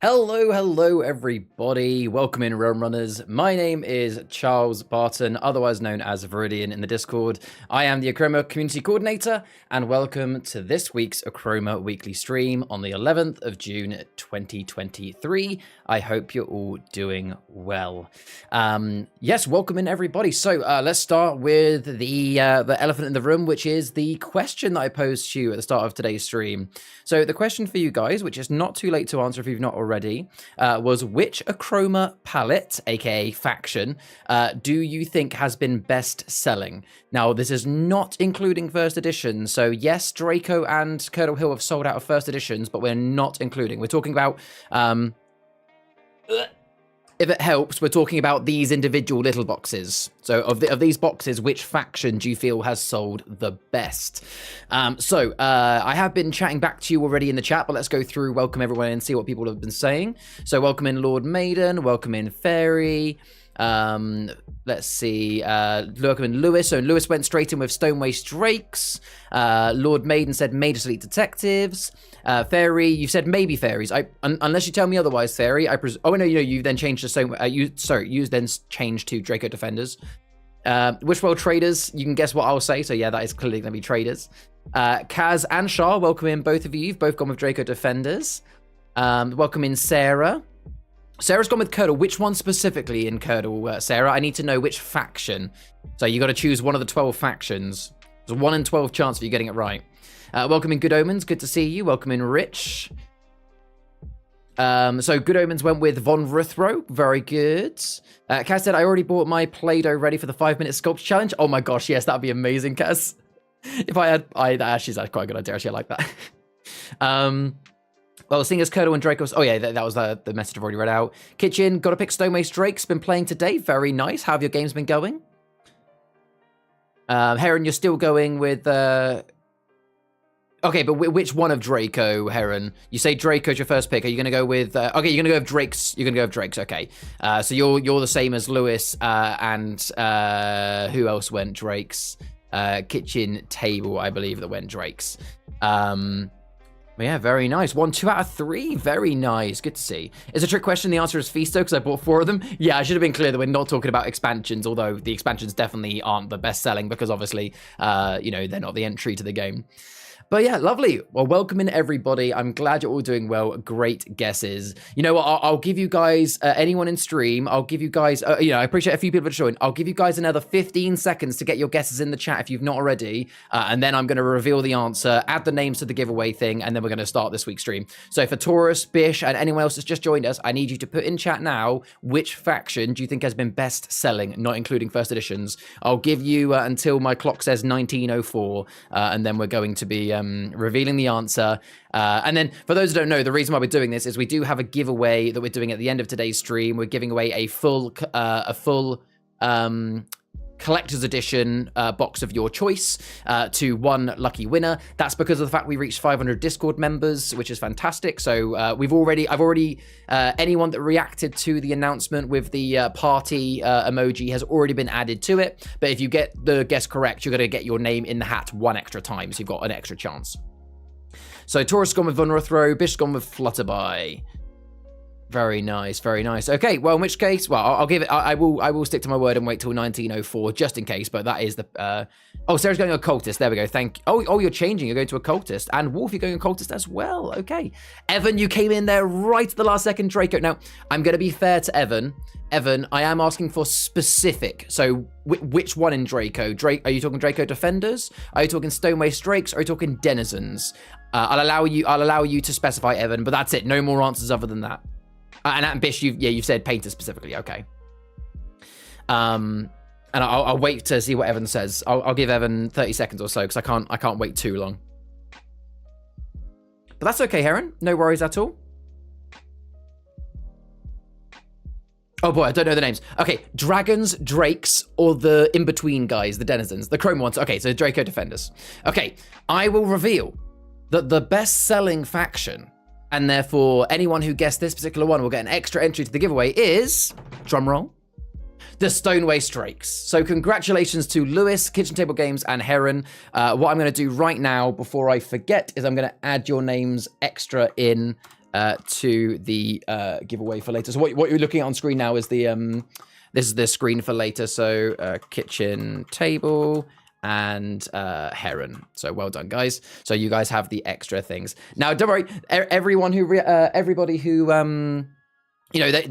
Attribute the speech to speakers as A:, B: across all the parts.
A: Hello everybody, welcome in Realm Runners. My name is Charles Barton, otherwise known as Viridian in the Discord. I am the Achroma Community Coordinator, and welcome to this week's Achroma Weekly Stream on the 11th of June 2023. I hope you're all doing well. Yes, welcome in everybody. So let's start with the elephant in the room, which is the question that I posed to you at the start of today's stream. So the question for you guys, which is not too late to answer if you've not already, was which Achroma palette, aka faction, do you think has been best selling? Now, this is not including first editions. So yes, Draco and Curdle Hill have sold out of first editions, but we're not including. We're talking about, if it helps, we're talking about these individual little boxes. So of these boxes, which faction do you feel has sold the best? I have been chatting back to you already in the chat, but let's go through, welcome everyone and see what people have been saying. So welcome in Lord Maiden, welcome in Fairy. Let's see, welcome in Lewis. So Lewis went straight in with Stonewaste Drakes. Lord Maiden said Maid Elite Detectives. Fairy, you've said maybe fairies. Unless you tell me otherwise, Fairy. Oh no, you then changed to you then changed to Draco Defenders. DheWishwellTraders, you can guess what I'll say. So yeah, that is clearly going to be traders. Kaz and Shah, welcome in both of you. You've both gone with Draco Defenders. Welcome in Sarah. Sarah's gone with Curdle. Which one specifically in Curdle, Sarah? I need to know which faction. So you got to choose one of the 12 factions. There's a 1 in 12 chance of you getting it right. Welcome in Good Omens. Good to see you. Welcome in Rich. So Good Omens went with Von Ruthro. Very good. Kaz said, I already bought my Play-Doh ready for the 5-minute sculpt challenge. Oh my gosh, yes, that'd be amazing, Kaz. If I had, that actually is quite a good idea. Actually, I like that. Well, seeing as Curdle and Draco's... Oh, yeah, that was the message I've already read out. Kitchen, got to pick Stonewaste Drake's been playing today. Very nice. How have your games been going? Heron, you're still going with... Okay, but which one of Draco, Heron? You say Draco's your first pick. Are you going to go with... Okay, you're going to go with Drake's. You're going to go with Drake's. Okay. So you're the same as Lewis and... who else went Drake's? Kitchen Table, I believe, that went Drake's. Yeah, very nice. 1, 2 out of 3. Very nice. Good to see. Is a trick question. The answer is Feasto because I bought 4 of them. Yeah, I should have been clear that we're not talking about expansions, although the expansions definitely aren't the best selling because obviously, they're not the entry to the game. But yeah, lovely. Well, welcome in everybody. I'm glad you're all doing well. Great guesses. You know what? I'll give you guys, anyone in stream, I'll give you guys, I appreciate a few people have joined. I'll give you guys another 15 seconds to get your guesses in the chat if you've not already. And then I'm going to reveal the answer, add the names to the giveaway thing, and then we're going to start this week's stream. So for Taurus, Bish, and anyone else that's just joined us, I need you to put in chat now, which faction do you think has been best selling, not including first editions? I'll give you until my clock says 1904, and then we're going to be revealing the answer. And then for those who don't know, the reason why we're doing this is we do have a giveaway that we're doing at the end of today's stream. We're giving away a full collector's edition box of your choice to one lucky winner. That's because of the fact we reached 500 Discord members, which is fantastic. So I've already anyone that reacted to the announcement with the party emoji has already been added to it. But if you get the guess correct, you're going to get your name in the hat 1 extra time, so you've got an extra chance. So Taurus gone with Von Ruthro, Bish gone with Flutterby. Very nice, very nice. Okay, well, in which case, well, I'll give it. I will stick to my word and wait till 1904 just in case. But that is the. Oh, Sarah's going occultist. There we go. Thank. Oh, you're changing. You're going to occultist, and Wolf, you're going occultist as well. Okay, Evan, you came in there right at the last second. Draco. Now, I'm going to be fair to Evan. Evan, I am asking for specific. So, which one in Draco? Are you talking Draco Defenders? Are you talking Stonewaste Drakes? Or are you talking Denizens? I'll allow you to specify, Evan. But that's it. No more answers other than that. And Bish, you've said painter specifically, okay. And I'll wait to see what Evan says. I'll give Evan 30 seconds or so because I can't wait too long. But that's okay, Heron. No worries at all. Oh boy, I don't know the names. Okay, Dragons, Drakes, or the in-between guys, the Denizens, the Chrome ones. Okay, so Draco Defenders. Okay, I will reveal that the best-selling faction, and therefore anyone who guessed this particular one will get an extra entry to the giveaway, is, drumroll, the Stonewaste Drakes. So congratulations to Lewis, Kitchen Table Games, and Heron. What I'm going to do right now, before I forget, is I'm going to add your names extra in to the giveaway for later. So what you're looking at on screen now is the this is the screen for later. So kitchen table and heron. So well done, guys. So you guys have the extra things. Now, don't worry, everybody who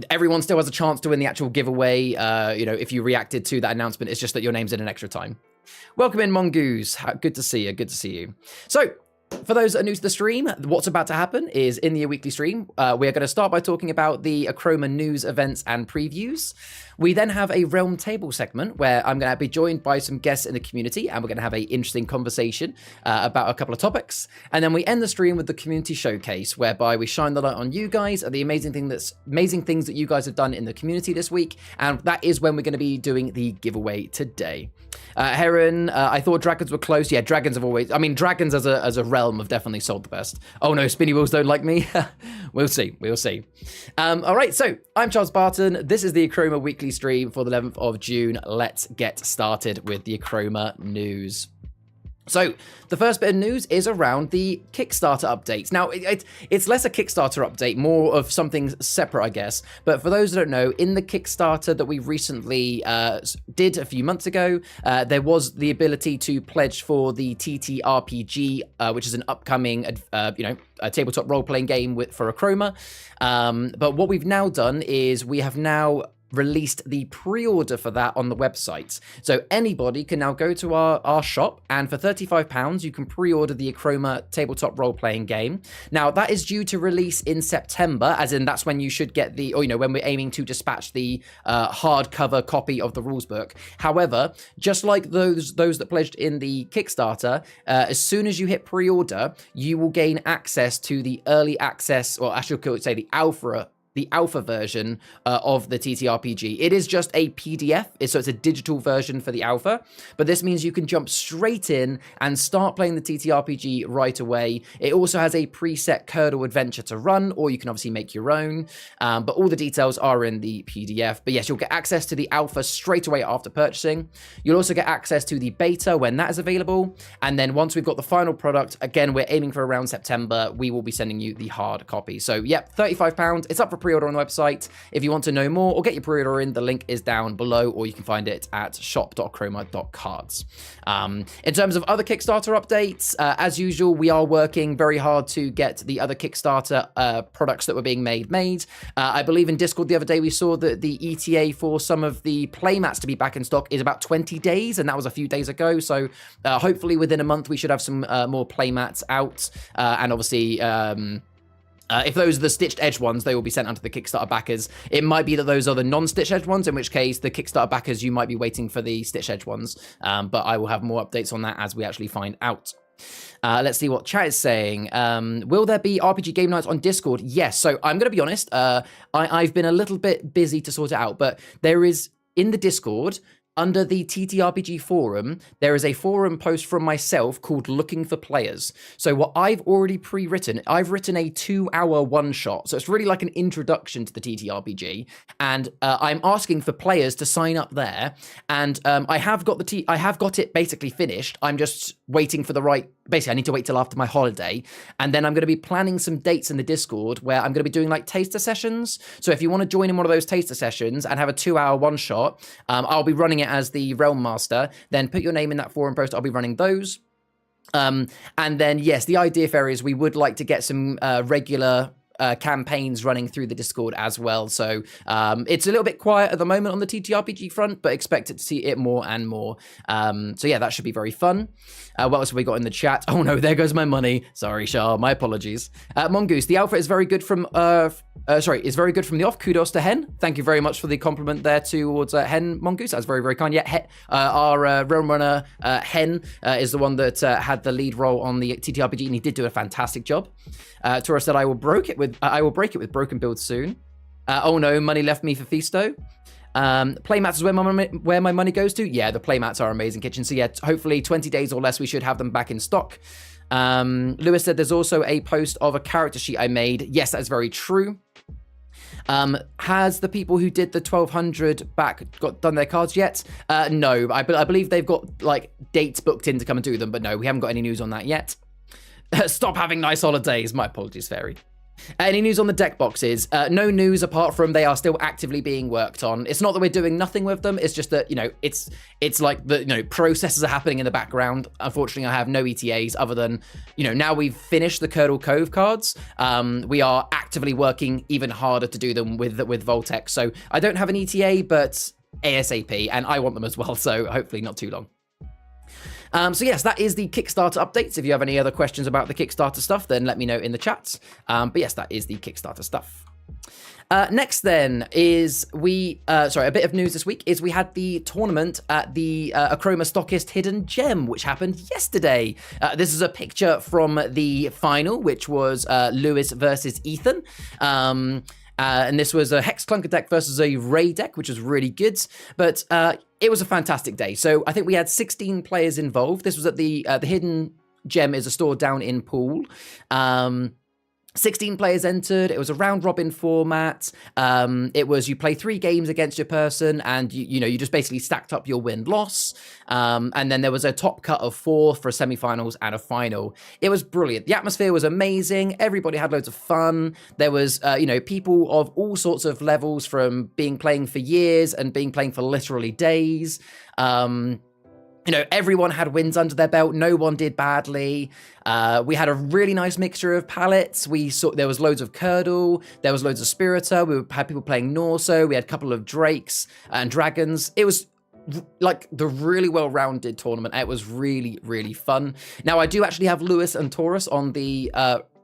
A: everyone still has a chance to win the actual giveaway. If you reacted to that announcement, it's just that your name's in an extra time. Welcome in, Mongoose. Good to see you. Good to see you. So, for those that are new to the stream, what's about to happen is in the weekly stream, we are going to start by talking about the Achroma news, events, and previews. We then have a Realm Table segment where I'm going to be joined by some guests in the community, and we're going to have an interesting conversation about a couple of topics. And then we end the stream with the community showcase, whereby we shine the light on you guys and the amazing things that you guys have done in the community this week. And that is when we're going to be doing the giveaway today. Heron, I thought dragons were close. Yeah, dragons have always... I mean, dragons as a realm have definitely sold the best. Oh no, spinny wheels don't like me. We'll see. We'll see. All right, so I'm Charles Barton. This is the Achroma weekly stream for the 11th of June. Let's get started with the Achroma news. So, the first bit of news is around the Kickstarter updates. Now, it's less a Kickstarter update, more of something separate, I guess. But for those who don't know, in the Kickstarter that we recently did a few months ago, there was the ability to pledge for the TTRPG, which is an upcoming, a tabletop role-playing game for Achroma. But what we've now done is we have now released the pre-order for that on the website. So anybody can now go to our shop, and for £35 you can pre-order the Achroma tabletop role-playing game. Now that is due to release in September, as in that's when you should get when we're aiming to dispatch the hardcover copy of the rules book. However, just like those that pledged in the Kickstarter, as soon as you hit pre-order, you will gain access to the early access, or I should say the alpha version of the TTRPG. It is just a PDF, so it's a digital version for the alpha, but this means you can jump straight in and start playing the TTRPG right away. It also has a preset Curdle adventure to run, or you can obviously make your own, but all the details are in the PDF. But yes, you'll get access to the alpha straight away after purchasing. You'll also get access to the beta when that is available, and then once we've got the final product, again, we're aiming for around September, we will be sending you the hard copy. So yep, £35, it's up for pre-order on the website. If you want to know more or get your pre-order in, the link is down below, or you can find it at shop.achroma.cards. In terms of other Kickstarter updates, as usual, we are working very hard to get the other Kickstarter products that were being made. I believe in Discord the other day we saw that the ETA for some of the playmats to be back in stock is about 20 days, and that was a few days ago. So hopefully within a month we should have some more playmats out, and obviously if those are the stitched edge ones, they will be sent onto the Kickstarter backers. It might be that those are the non-stitched edge ones, in which case the Kickstarter backers, you might be waiting for the stitched edge ones. But I will have more updates on that as we actually find out. Let's see what chat is saying. Will there be RPG game nights on Discord? Yes. So I'm going to be honest. I've been a little bit busy to sort it out, but there is in the Discord, under the TTRPG forum, there is a forum post from myself called Looking for Players. So what I've already pre-written, I've written a 2-hour one-shot. So it's really like an introduction to the TTRPG. And I'm asking for players to sign up there. And I have got it basically finished. I'm just waiting for the right... Basically, I need to wait till after my holiday. And then I'm going to be planning some dates in the Discord where I'm going to be doing like taster sessions. So if you want to join in one of those taster sessions and have a 2-hour one-shot, I'll be running it as the Realm Master. Then put your name in that forum post. I'll be running those. And then, yes, the idea for is we would like to get some regular campaigns running through the Discord as well. So it's a little bit quiet at the moment on the TTRPG front, but expect to see it more and more. So yeah, that should be very fun. What else have we got in the chat? Oh no, there goes my money. Sorry, Shah, my apologies. Mongoose, the alpha is very good from is very good from the off. Kudos to Hen. Thank you very much for the compliment there towards Hen Mongoose. That's very, very kind. Yeah, our Realm Runner Hen is the one that had the lead role on the TTRPG, and he did do a fantastic job. Tora said, I will break it with broken builds soon. Oh no, money left me for Fisto. Playmats is where my money goes to. Yeah, the playmats are amazing, Kitchen. So yeah, hopefully 20 days or less, we should have them back in stock. Lewis said there's also a post of a character sheet I made. Yes, that is very true. Has the people who did the 1200 done their cards yet? No, I believe they've got like dates booked in to come and do them, but no, we haven't got any news on that yet. Stop having nice holidays. My apologies, Fairy. Any news on the deck boxes? No news apart from they are still actively being worked on. It's not that we're doing nothing with them. It's just that, it's like the, processes are happening in the background. Unfortunately, I have no ETAs other than, now we've finished the Curdle Cove cards. We are actively working even harder to do them with Voltex. So I don't have an ETA, but ASAP, and I want them as well. So hopefully not too long. So yes, that is the Kickstarter updates. If you have any other questions about the Kickstarter stuff, then let me know in the chats. But yes, that is the Kickstarter stuff. Next then is a bit of news this week is we had the tournament at the Achroma Stockist Hidden Gem, which happened yesterday. This is a picture from the final, which was Lewis versus Ethan. And this was a Hex Clunker deck versus a Ray deck, which was really good. But it was a fantastic day. So I think we had 16 players involved. This was at the Hidden Gem is a store down in Poole. 16 players entered. It was a round robin format. It was you play 3 games against your person, and you just basically stacked up your win-loss. And then there was a top cut of 4 for semi-finals and a final. It was brilliant. The atmosphere was amazing. Everybody had loads of fun. There was people of all sorts of levels, from playing for years and playing for literally days. Everyone had wins under their belt. No one did badly. We had a really nice mixture of palettes. There was loads of Curdle. There was loads of Spiritor. We had people playing Norso. We had a couple of Drakes and Dragons. It was like the really well-rounded tournament. It was really, really fun. Now, I do actually have Lewis and Taurus on the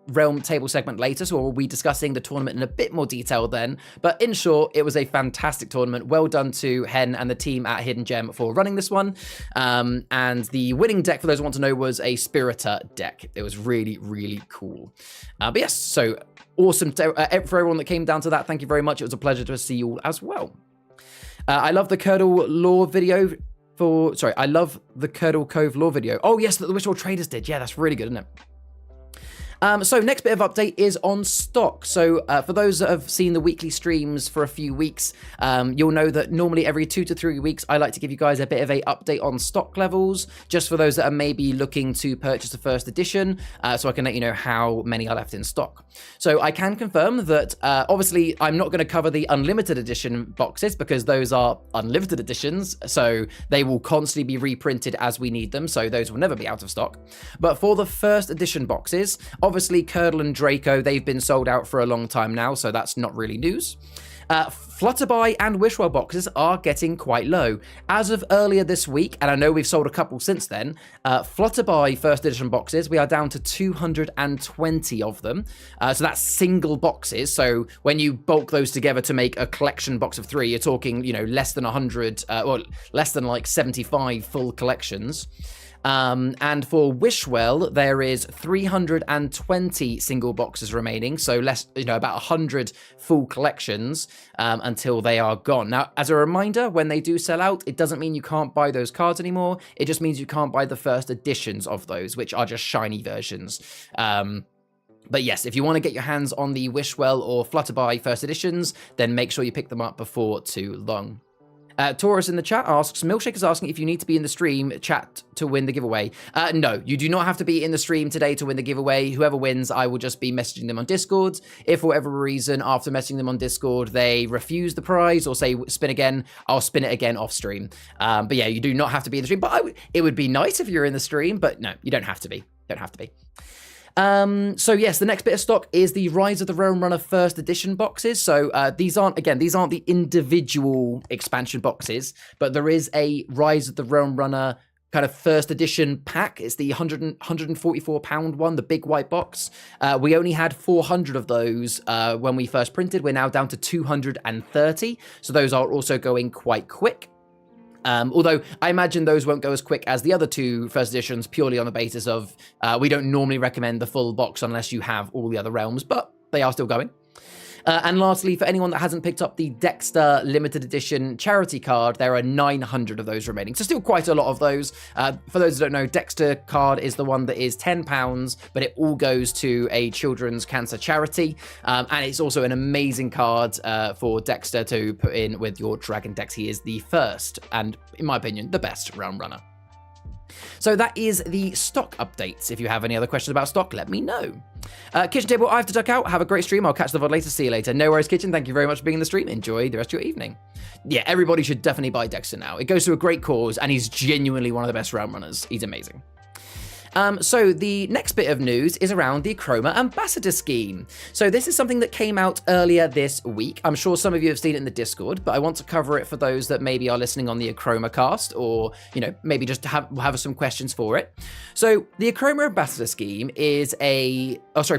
A: Realm table segment later, so we'll be discussing the tournament in a bit more detail then. But in short, it was a fantastic tournament. Well done to Hen and the team at Hidden Gem for running this one. And the winning deck, for those who want to know, was a Spiritor deck. It was really, really cool. But yes, so awesome for everyone that came down to that. Thank you very much. It was a pleasure to see you all as well. I love the Curdle lore video. I love the Curdle Cove lore video. Oh yes, that the TheWishwellTraders did. Yeah, that's really good, isn't it? So next bit of update is on stock. So for those that have seen the weekly streams for a few weeks, you'll know that normally every 2 to 3 weeks, I like to give you guys a bit of a update on stock levels, just for those that are maybe looking to purchase the first edition, so I can let you know how many are left in stock. So I can confirm that, obviously, I'm not going to cover the unlimited edition boxes because those are unlimited editions, so they will constantly be reprinted as we need them, so those will never be out of stock. But for the first edition boxes, obviously, Curdle and Draco, they've been sold out for a long time now, so that's not really news. Flutterby and Wishwell boxes are getting quite low. As of earlier this week, and I know we've sold a couple since then, Flutterby first edition boxes, we are down to 220 of them. So that's single boxes. So when you bulk those together to make a collection box of 3, you're talking, less than 100, or less than like 75 full collections. And for Wishwell, there is 320 single boxes remaining, so less, about 100 full collections until they are gone. Now, as a reminder, when they do sell out, it doesn't mean you can't buy those cards anymore. It just means you can't buy the first editions of those, which are just shiny versions. But yes, if you want to get your hands on the Wishwell or Flutterby first editions, then make sure you pick them up before too long. Taurus in the chat asks, Milkshake is asking if you need to be in the stream chat to win the giveaway. No, you do not have to be in the stream today to win the giveaway. Whoever wins, I will just be messaging them on Discord. If for whatever reason, after messaging them on Discord, they refuse the prize or say spin again, I'll spin it again off stream. But yeah, you do not have to be in the stream. But it would be nice if you're in the stream, but no, you don't have to be. Don't have to be. So yes, the next bit of stock is the Rise of the Realm Runner first edition boxes. So these aren't the individual expansion boxes, but there is a Rise of the Realm Runner kind of first edition pack. It's the 144 pound one, the big white box. We only had 400 of those when we first printed. We're now down to 230. So those are also going quite quick. Although I imagine those won't go as quick as the other 2 first editions, purely on the basis of we don't normally recommend the full box unless you have all the other realms, but they are still going. And lastly, for anyone that hasn't picked up the Dexter limited edition charity card, there are 900 of those remaining. So still quite a lot of those. For those who don't know, Dexter card is the one that is £10, but it all goes to a children's cancer charity. And it's also an amazing card for Dexter to put in with your Dragon decks. He is the first, and in my opinion, the best Realm Runner. So that is the stock updates. If you have any other questions about stock, let me know. Kitchen Table, I have to duck out. Have a great stream. I'll catch the VOD later. See you later. No worries, Kitchen. Thank you very much for being in the stream. Enjoy the rest of your evening. Yeah, everybody should definitely buy Dexter now. It goes to a great cause, and he's genuinely one of the best round runners. He's amazing. So the next bit of news is around the Achroma Ambassador Scheme. So this is something that came out earlier this week. I'm sure some of you have seen it in the Discord, but I want to cover it for those that maybe are listening on the Achroma cast, or, you know, maybe just have some questions for it. So the Achroma Ambassador Scheme is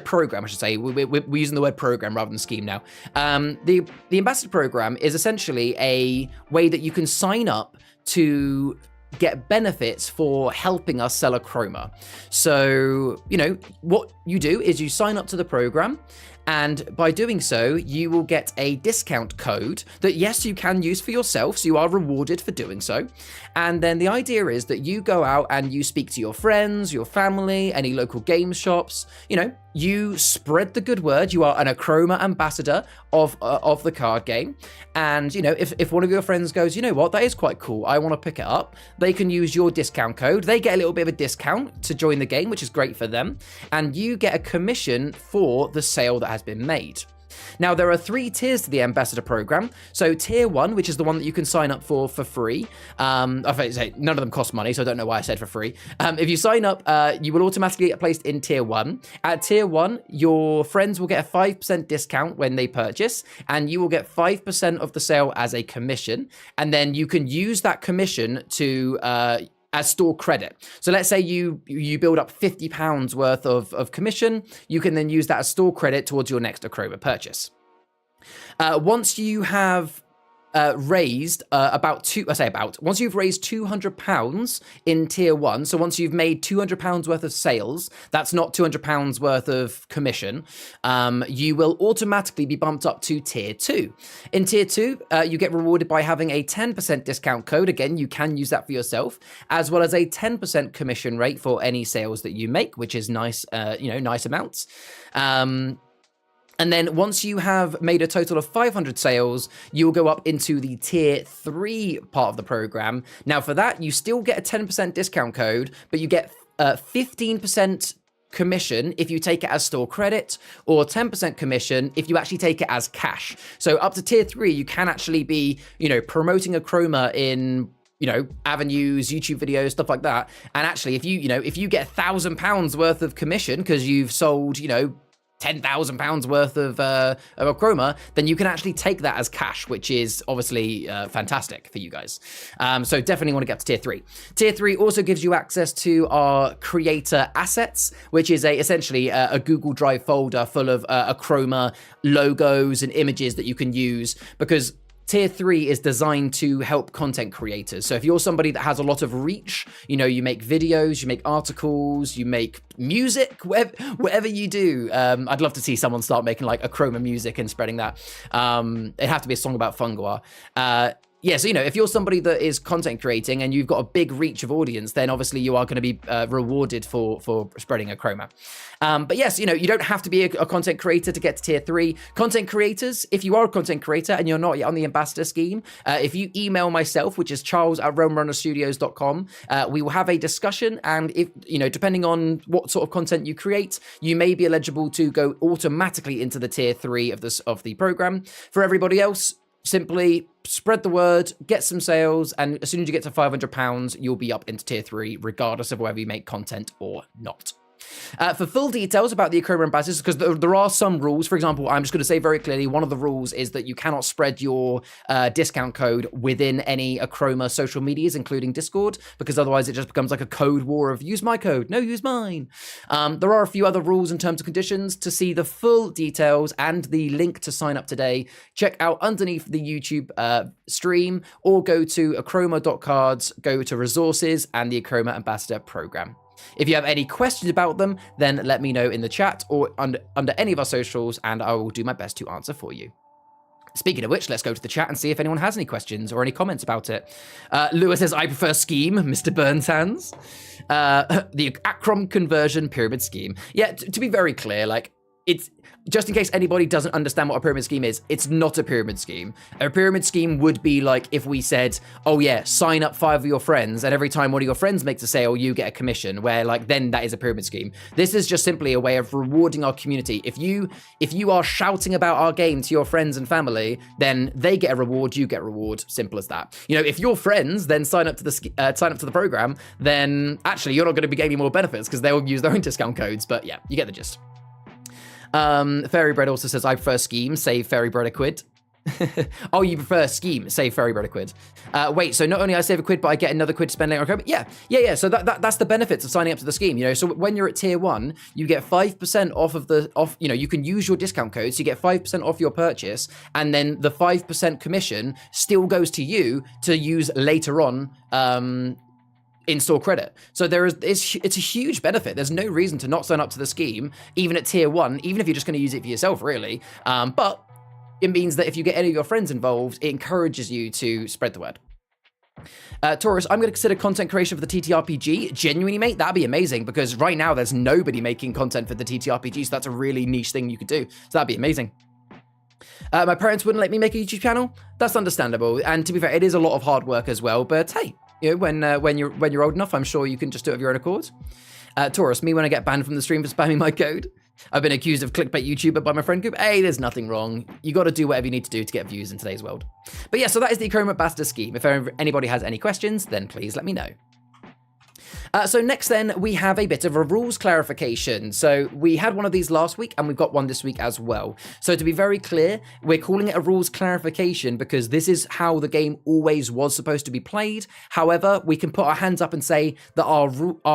A: program, I should say. We're using the word program rather than scheme now. The Ambassador Program is essentially a way that you can sign up to get benefits for helping us sell Achroma. So, you know, what you do is you sign up to the program, and by doing so, you will get a discount code that, yes, you can use for yourself, so you are rewarded for doing so. And then the idea is that you go out and you speak to your friends, your family, any local game shops, you know, you spread the good word. You are an Achroma ambassador of the card game. And, you know, if one of your friends goes, you know what, that is quite cool, I want to pick it up, they can use your discount code. They get a little bit of a discount to join the game, which is great for them. And you get a commission for the sale that has been made. Now, there are 3 tiers to the Ambassador Program. So tier 1, which is the one that you can sign up for free. None of them cost money, so I don't know why I said for free. If you sign up, you will automatically get placed in tier 1. At tier 1, your friends will get a 5% discount when they purchase, and you will get 5% of the sale as a commission. And then you can use that commission to as store credit. So let's say you build up £50 worth of commission, you can then use that as store credit towards your next Achroma purchase. Once you have raised once you've raised £200 in tier 1, so once you've made £200 worth of sales, that's not £200 worth of commission, you will automatically be bumped up to tier 2. In tier 2, you get rewarded by having a 10% discount code. Again, you can use that for yourself, as well as a 10% commission rate for any sales that you make, which is nice, nice amounts. And then once you have made a total of 500 sales, you'll go up into the tier 3 part of the program. Now for that, you still get a 10% discount code, but you get 15% commission if you take it as store credit, or 10% commission if you actually take it as cash. So up to tier 3, you can actually be, promoting Achroma in avenues, YouTube videos, stuff like that. And actually, if you get £1,000 worth of commission because you've sold, £10,000 worth of Achroma, then you can actually take that as cash, which is obviously fantastic for you guys. So definitely want to get to tier 3. Tier 3 also gives you access to our creator assets, which is essentially a Google Drive folder full of Achroma logos and images that you can use, because Tier 3 is designed to help content creators. So if you're somebody that has a lot of reach, you make videos, you make articles, you make music, whatever you do. I'd love to see someone start making like Achroma music and spreading that. It'd have to be a song about fungi. Yeah, so, if you're somebody that is content creating and you've got a big reach of audience, then obviously you are going to be rewarded for spreading Achroma. But yes, you don't have to be a content creator to get to tier 3. Content creators, if you are a content creator and you're not yet on the ambassador scheme, if you email myself, which is charles@realmrunnerstudios.com, we will have a discussion. And if, depending on what sort of content you create, you may be eligible to go automatically into the tier 3 of the program. For everybody else, simply spread the word, get some sales, and as soon as you get to £500, you'll be up into tier 3, regardless of whether you make content or not. For full details about the Achroma ambassadors, because there are some rules. For example, I'm just going to say very clearly, one of the rules is that you cannot spread your discount code within any Achroma social medias, including Discord, because otherwise it just becomes like a code war of use my code, no, use mine. There are a few other rules and terms and conditions. To see the full details and the link to sign up today, check out underneath the YouTube stream, or go to achroma.cards, go to resources and the Achroma Ambassador Program. If you have any questions about them, then let me know in the chat or under any of our socials, and I will do my best to answer for you. Speaking of which, let's go to the chat and see if anyone has any questions or any comments about it. Lewis says, I prefer scheme, Mr. Burnshands. The Achroma conversion pyramid scheme. Yeah, to be very clear, like, it's just in case anybody doesn't understand what a pyramid scheme is, it's not a pyramid scheme. A pyramid scheme would be like if we said, oh yeah, sign up 5 of your friends, and every time one of your friends makes a sale, you get a commission, where like then that is a pyramid scheme. This is just simply a way of rewarding our community. If you are shouting about our game to your friends and family, then they get a reward, you get a reward. Simple as that. You know, if your friends then sign up to the program, then actually you're not going to be gaining more benefits because they'll use their own discount codes. But yeah, you get the gist. Fairy Bread also says, I prefer Scheme, save Fairy Bread a quid. Oh, you prefer Scheme, save Fairy Bread a quid. Wait, so not only I save a quid, but I get another quid to spend later on code? Yeah. So that's the benefits of signing up to the scheme, you know. So when you're at tier 1, you get 5% off you know, you can use your discount code, so you get 5% off your purchase, and then the 5% commission still goes to you to use later on, in-store credit. So it's a huge benefit. There's no reason to not sign up to the scheme, even at tier 1, even if you're just going to use it for yourself, really. But it means that if you get any of your friends involved, it encourages you to spread the word. Taurus, I'm going to consider content creation for the TTRPG. Genuinely, mate, that'd be amazing, because right now there's nobody making content for the TTRPG, so that's a really niche thing you could do. So that'd be amazing. My parents wouldn't let me make a YouTube channel. That's understandable, and to be fair, it is a lot of hard work as well. But hey, you know, when you're old enough, I'm sure you can just do it of your own accord. Taurus, me when I get banned from the stream for spamming my code. I've been accused of clickbait YouTuber by my friend group. Hey, there's nothing wrong. You got to do whatever you need to do to get views in today's world. But yeah, so that is the Achroma Basta scheme. If anybody has any questions, then please let me know. So next then, we have a bit of a rules clarification. So we had one of these last week, and we've got one this week as well. So to be very clear, we're calling it a rules clarification because this is how the game always was supposed to be played. However, we can put our hands up and say that our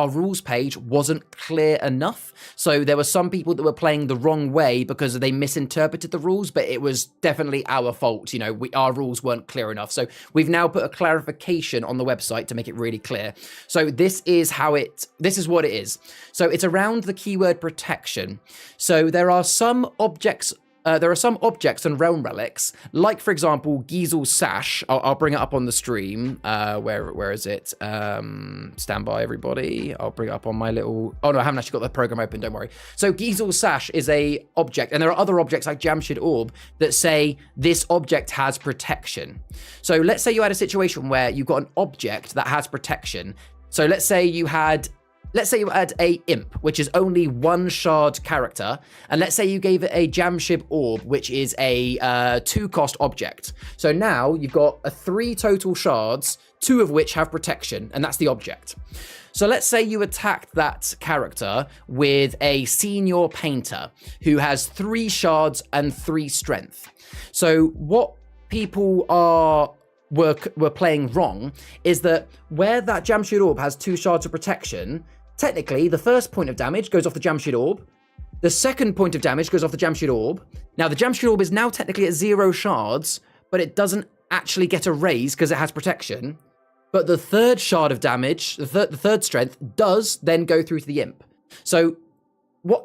A: rules page wasn't clear enough. So there were some people that were playing the wrong way because they misinterpreted the rules, but it was definitely our fault. You know, our rules weren't clear enough. So we've now put a clarification on the website to make it really clear. So this is what it is. So it's around the keyword protection. So there are some objects and realm relics, like for example Gisel's sash. I'll bring it up on the stream. Where is it? Stand by, everybody. I'll bring it up on my little. Oh no, I haven't actually got the program open. Don't worry. So Gisel's sash is a object, and there are other objects like Jamshid Orb that say this object has protection. So let's say you had a situation where you've got an object that has protection. So let's say you had a imp, which is only 1 shard character, and let's say you gave it a Jamshid Orb, which is a 2-cost object. So now you've got 3 total shards, 2 of which have protection, and that's the object. So let's say you attacked that character with a senior painter who has 3 shards and 3 strength. So what people were playing wrong is that where that Jamshid Orb has 2 shards of protection, technically the first point of damage goes off the Jamshid Orb, the second point of damage goes off the Jamshid Orb. Now the Jamshid Orb is now technically at 0 shards, but it doesn't actually get a raise because it has protection. But the third shard of damage, the third strength, does then go through to the imp. So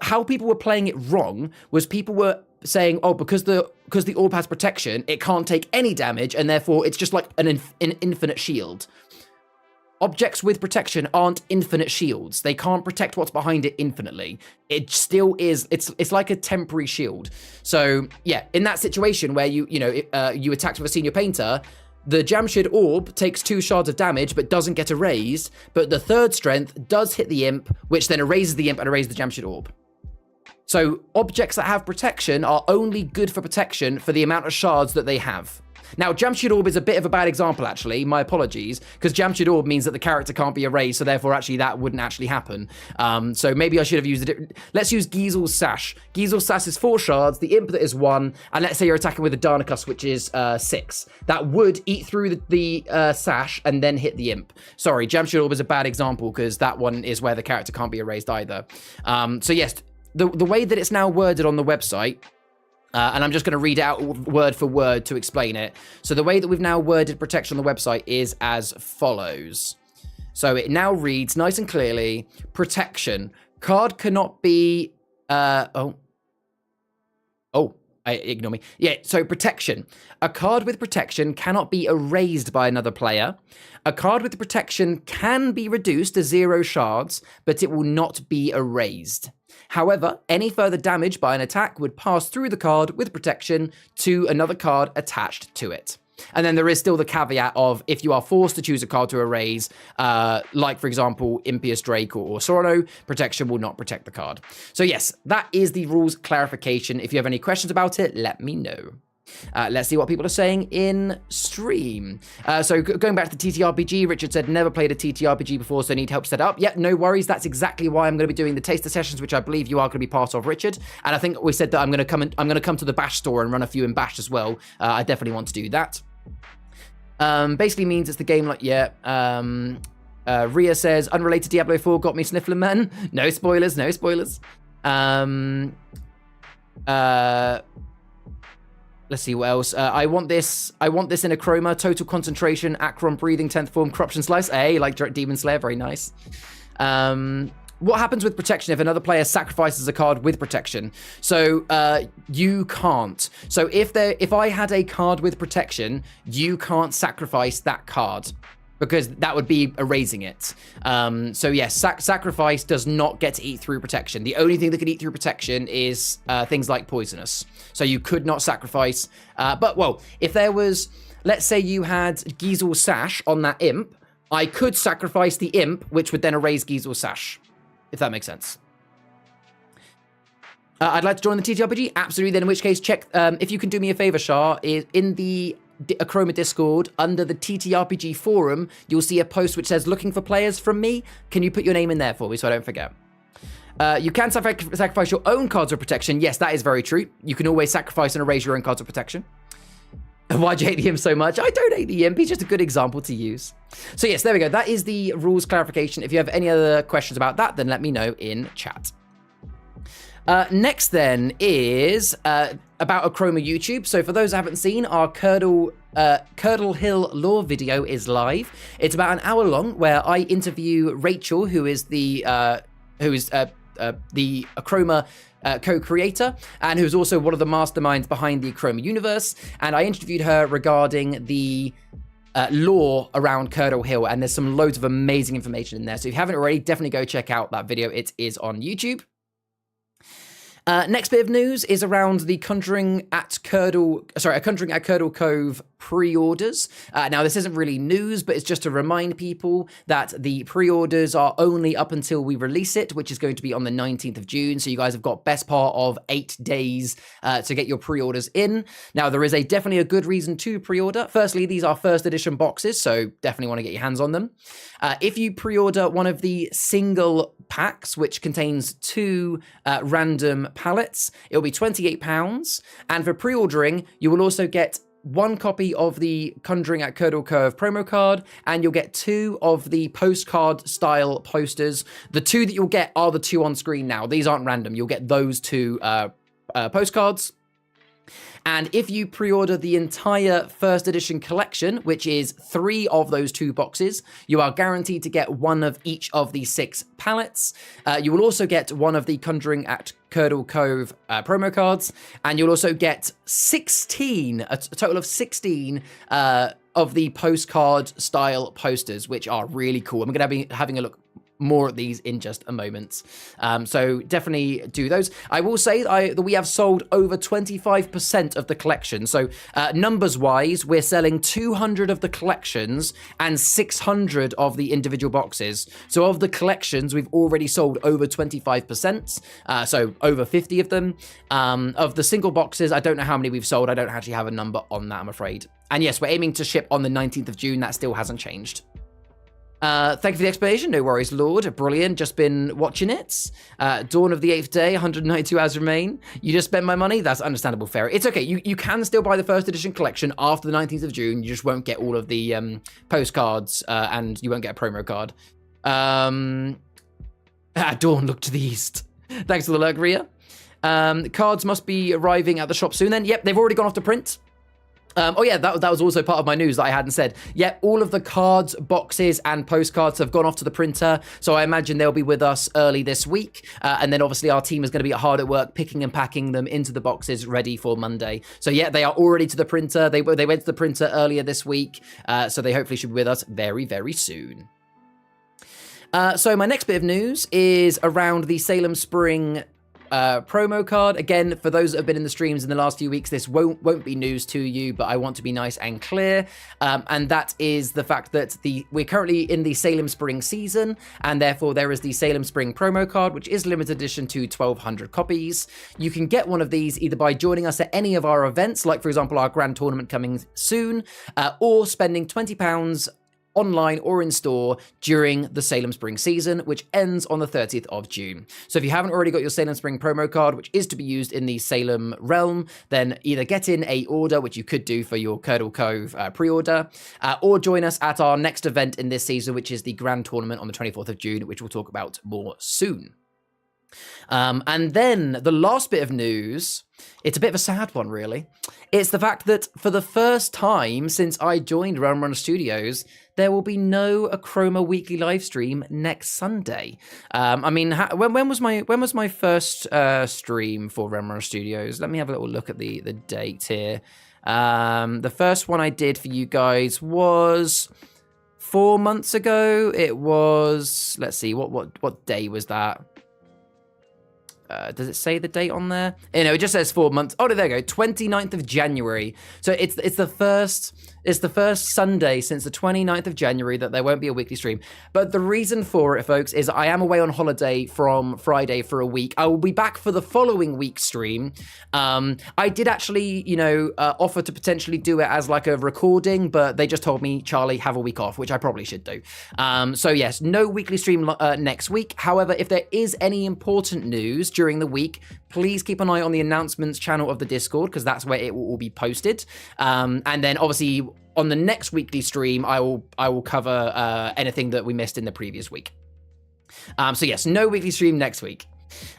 A: how people were playing it wrong was people were saying, oh, because the orb has protection, it can't take any damage, and therefore it's just like an infinite shield. Objects with protection aren't infinite shields. They can't protect what's behind it infinitely. It still is. It's like a temporary shield. So yeah, in that situation where you attacked with a senior painter, the Jamshid Orb takes 2 shards of damage but doesn't get erased, but the third strength does hit the imp, which then erases the imp and erases the Jamshid Orb. So objects that have protection are only good for protection for the amount of shards that they have. Now, Jamshid Orb is a bit of a bad example, actually. My apologies, because Jamshid Orb means that the character can't be erased, so therefore, actually, that wouldn't actually happen. So maybe I should have used it. Let's use Gisel's Sash. Gisel's Sash is 4 shards, the Imp that is 1, and let's say you're attacking with a Darnacus, which is 6. That would eat through the Sash and then hit the Imp. Sorry, Jamshid Orb is a bad example, because that one is where the character can't be erased either. So yes, the way that it's now worded on the website, and I'm just going to read out word for word to explain it. So the way that we've now worded protection on the website is as follows. So it now reads nice and clearly, protection. Card cannot be... ignore me. Yeah, so protection. A card with protection cannot be erased by another player. A card with protection can be reduced to 0 shards, but it will not be erased. However, any further damage by an attack would pass through the card with protection to another card attached to it. And then there is still the caveat of if you are forced to choose a card to erase, like, for example, Impious Drake or Sorano, protection will not protect the card. So yes, that is the rules clarification. If you have any questions about it, let me know. Let's see what people are saying in stream. So going back to the TTRPG, Richard said, never played a TTRPG before, so need help set up. Yep, no worries. That's exactly why I'm going to be doing the taster sessions, which I believe you are going to be part of, Richard. And I think we said that I'm going to come to the Bash store and run a few in Bash as well. I definitely want to do that. Basically means it's the game like, yeah. Rhea says, unrelated Diablo 4 got me sniffling, man. No spoilers, no spoilers. Let's see what else. I want this in Achroma. Total concentration, Acron breathing, 10th form, corruption slice. Hey, like Demon Slayer, very nice. What happens with protection if another player sacrifices a card with protection? So you can't. So if I had a card with protection, you can't sacrifice that card, because that would be erasing it. So yes, sacrifice does not get to eat through protection. The only thing that can eat through protection is things like poisonous. So you could not sacrifice. But, well, if there was, let's say you had Gisel's Sash on that imp, I could sacrifice the imp, which would then erase Gisel's Sash, if that makes sense. I'd like to join the TTRPG. Absolutely. Then in which case, check, if you can do me a favor, Shah, is in the Achroma Discord, under the TTRPG forum, you'll see a post which says, looking for players from me. Can you put your name in there for me so I don't forget? You can sacrifice your own cards of protection. Yes, that is very true. You can always sacrifice and erase your own cards of protection. Why'd you hate the imp so much? I don't hate the imp. He's just a good example to use. So yes, there we go. That is the rules clarification. If you have any other questions about that, then let me know in chat. Next then is about Achroma YouTube. So for those who haven't seen, our Curdle Hill lore video is live. It's about an hour long, where I interview Rachel, who is the Achroma co-creator, and who's also one of the masterminds behind the Achroma universe. And I interviewed her regarding the lore around Curdle Hill, and there's some loads of amazing information in there. So if you haven't already, definitely go check out that video. It is on YouTube. Next bit of news is around the Conjuring at Curdle Cove pre-orders. Now, this isn't really news, but it's just to remind people that the pre-orders are only up until we release it, which is going to be on the 19th of June. So you guys have got best part of 8 days to get your pre-orders in. Now, there is definitely a good reason to pre-order. Firstly, these are first edition boxes, so definitely want to get your hands on them. If you pre-order one of the single packs, which contains 2 random pallets, it'll be £28. And for pre-ordering, you will also get 1 copy of the Conjuring at Curdle Cove promo card, and you'll get 2 of the postcard style posters. The 2 that you'll get are the 2 on screen now. These aren't random. You'll get those 2 postcards. And if you pre-order the entire first edition collection, which is 3 of those 2 boxes, you are guaranteed to get 1 of each of the 6 pallets. You will also get 1 of the Conjuring at Curdle Cove promo cards, and you'll also get a total of 16 of the postcard style posters, which are really cool. I'm going to be having a look more at these in just a moment. So definitely do those. I will say that we have sold over 25% of the collection. So numbers wise, we're selling 200 of the collections and 600 of the individual boxes. So of the collections, we've already sold over 25%. So over 50 of them. Of the single boxes, I don't know how many we've sold. I don't actually have a number on that, I'm afraid. And yes, we're aiming to ship on the 19th of June. That still hasn't changed. Thank you for the explanation. No worries, Lord. Brilliant. Just been watching it. Dawn of the 8th day, 192 hours remain. You just spent my money? That's understandable, fair. It's okay. You can still buy the first edition collection after the 19th of June. You just won't get all of the postcards, and you won't get a promo card. Dawn, look to the east. Thanks for the lurk, Rhea. Cards must be arriving at the shop soon then. Yep, they've already gone off to print. Oh yeah, that was also part of my news that I hadn't said. Yep, all of the cards, boxes, and postcards have gone off to the printer, so I imagine they'll be with us early this week. And then obviously our team is going to be hard at work picking and packing them into the boxes ready for Monday. So yeah, they are already to the printer. They went to the printer earlier this week, so they hopefully should be with us very, very soon. So my next bit of news is around the Salem Spring promo card. Again, for those that have been in the streams in the last few weeks, this won't be news to you, but I want to be nice and clear. And that is the fact that we're currently in the Salem Spring season, and therefore there is the Salem Spring promo card, which is limited edition to 1,200 copies. You can get one of these either by joining us at any of our events, like for example our grand tournament coming soon, or spending £20 online or in store during the Salem Spring season, which ends on the 30th of June. So if you haven't already got your Salem Spring promo card, which is to be used in the Salem realm, then either get in a order, which you could do for your Curdle Cove pre-order, or join us at our next event in this season, which is the Grand Tournament on the 24th of June, which we'll talk about more soon. And then the last bit of news, it's a bit of a sad one, really. It's the fact that for the first time since I joined Realm Runner Studios, there will be no Achroma weekly live stream next Sunday. I mean, when was my first stream for Realm Runner Studios? Let me have a little look at the date here. The first one I did for you guys was 4 months ago. It was, let's see, what day was that? Does it say the date on there? You know, it just says 4 months. Oh, there you go, 29th of January. So it's the first Sunday since the 29th of January that there won't be a weekly stream. But the reason for it, folks, is I am away on holiday from Friday for a week. I will be back for the following week's stream. I did actually, offer to potentially do it as like a recording, but they just told me, Charlie, have a week off, which I probably should do. So yes, no weekly stream next week. However, if there is any important news during the week, please keep an eye on the announcements channel of the Discord, because that's where it will all be posted. And then obviously on the next weekly stream, I will cover anything that we missed in the previous week. So yes, no weekly stream next week.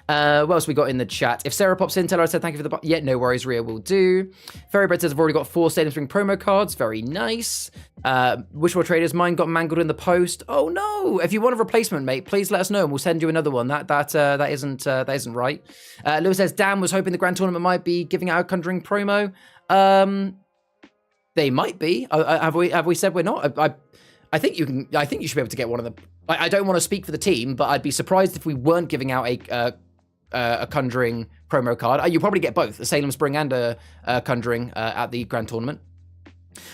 A: What else we got in the chat? If Sarah pops in, tell her I said thank you for the... Yeah, no worries, Rhea will do. Ferrybread says I've already got 4 Salem Spring promo cards. Very nice. Traders, mine got mangled in the post. Oh no! If you want a replacement, mate, please let us know and we'll send you another one. That isn't right. Lewis says Dan was hoping the Grand Tournament might be giving out a Conjuring promo. They might be. Have we said we're not? I think you can. I think you should be able to get one of the. I don't want to speak for the team, but I'd be surprised if we weren't giving out a Conjuring promo card. You probably get both, a Salem Spring and a Conjuring at the Grand Tournament.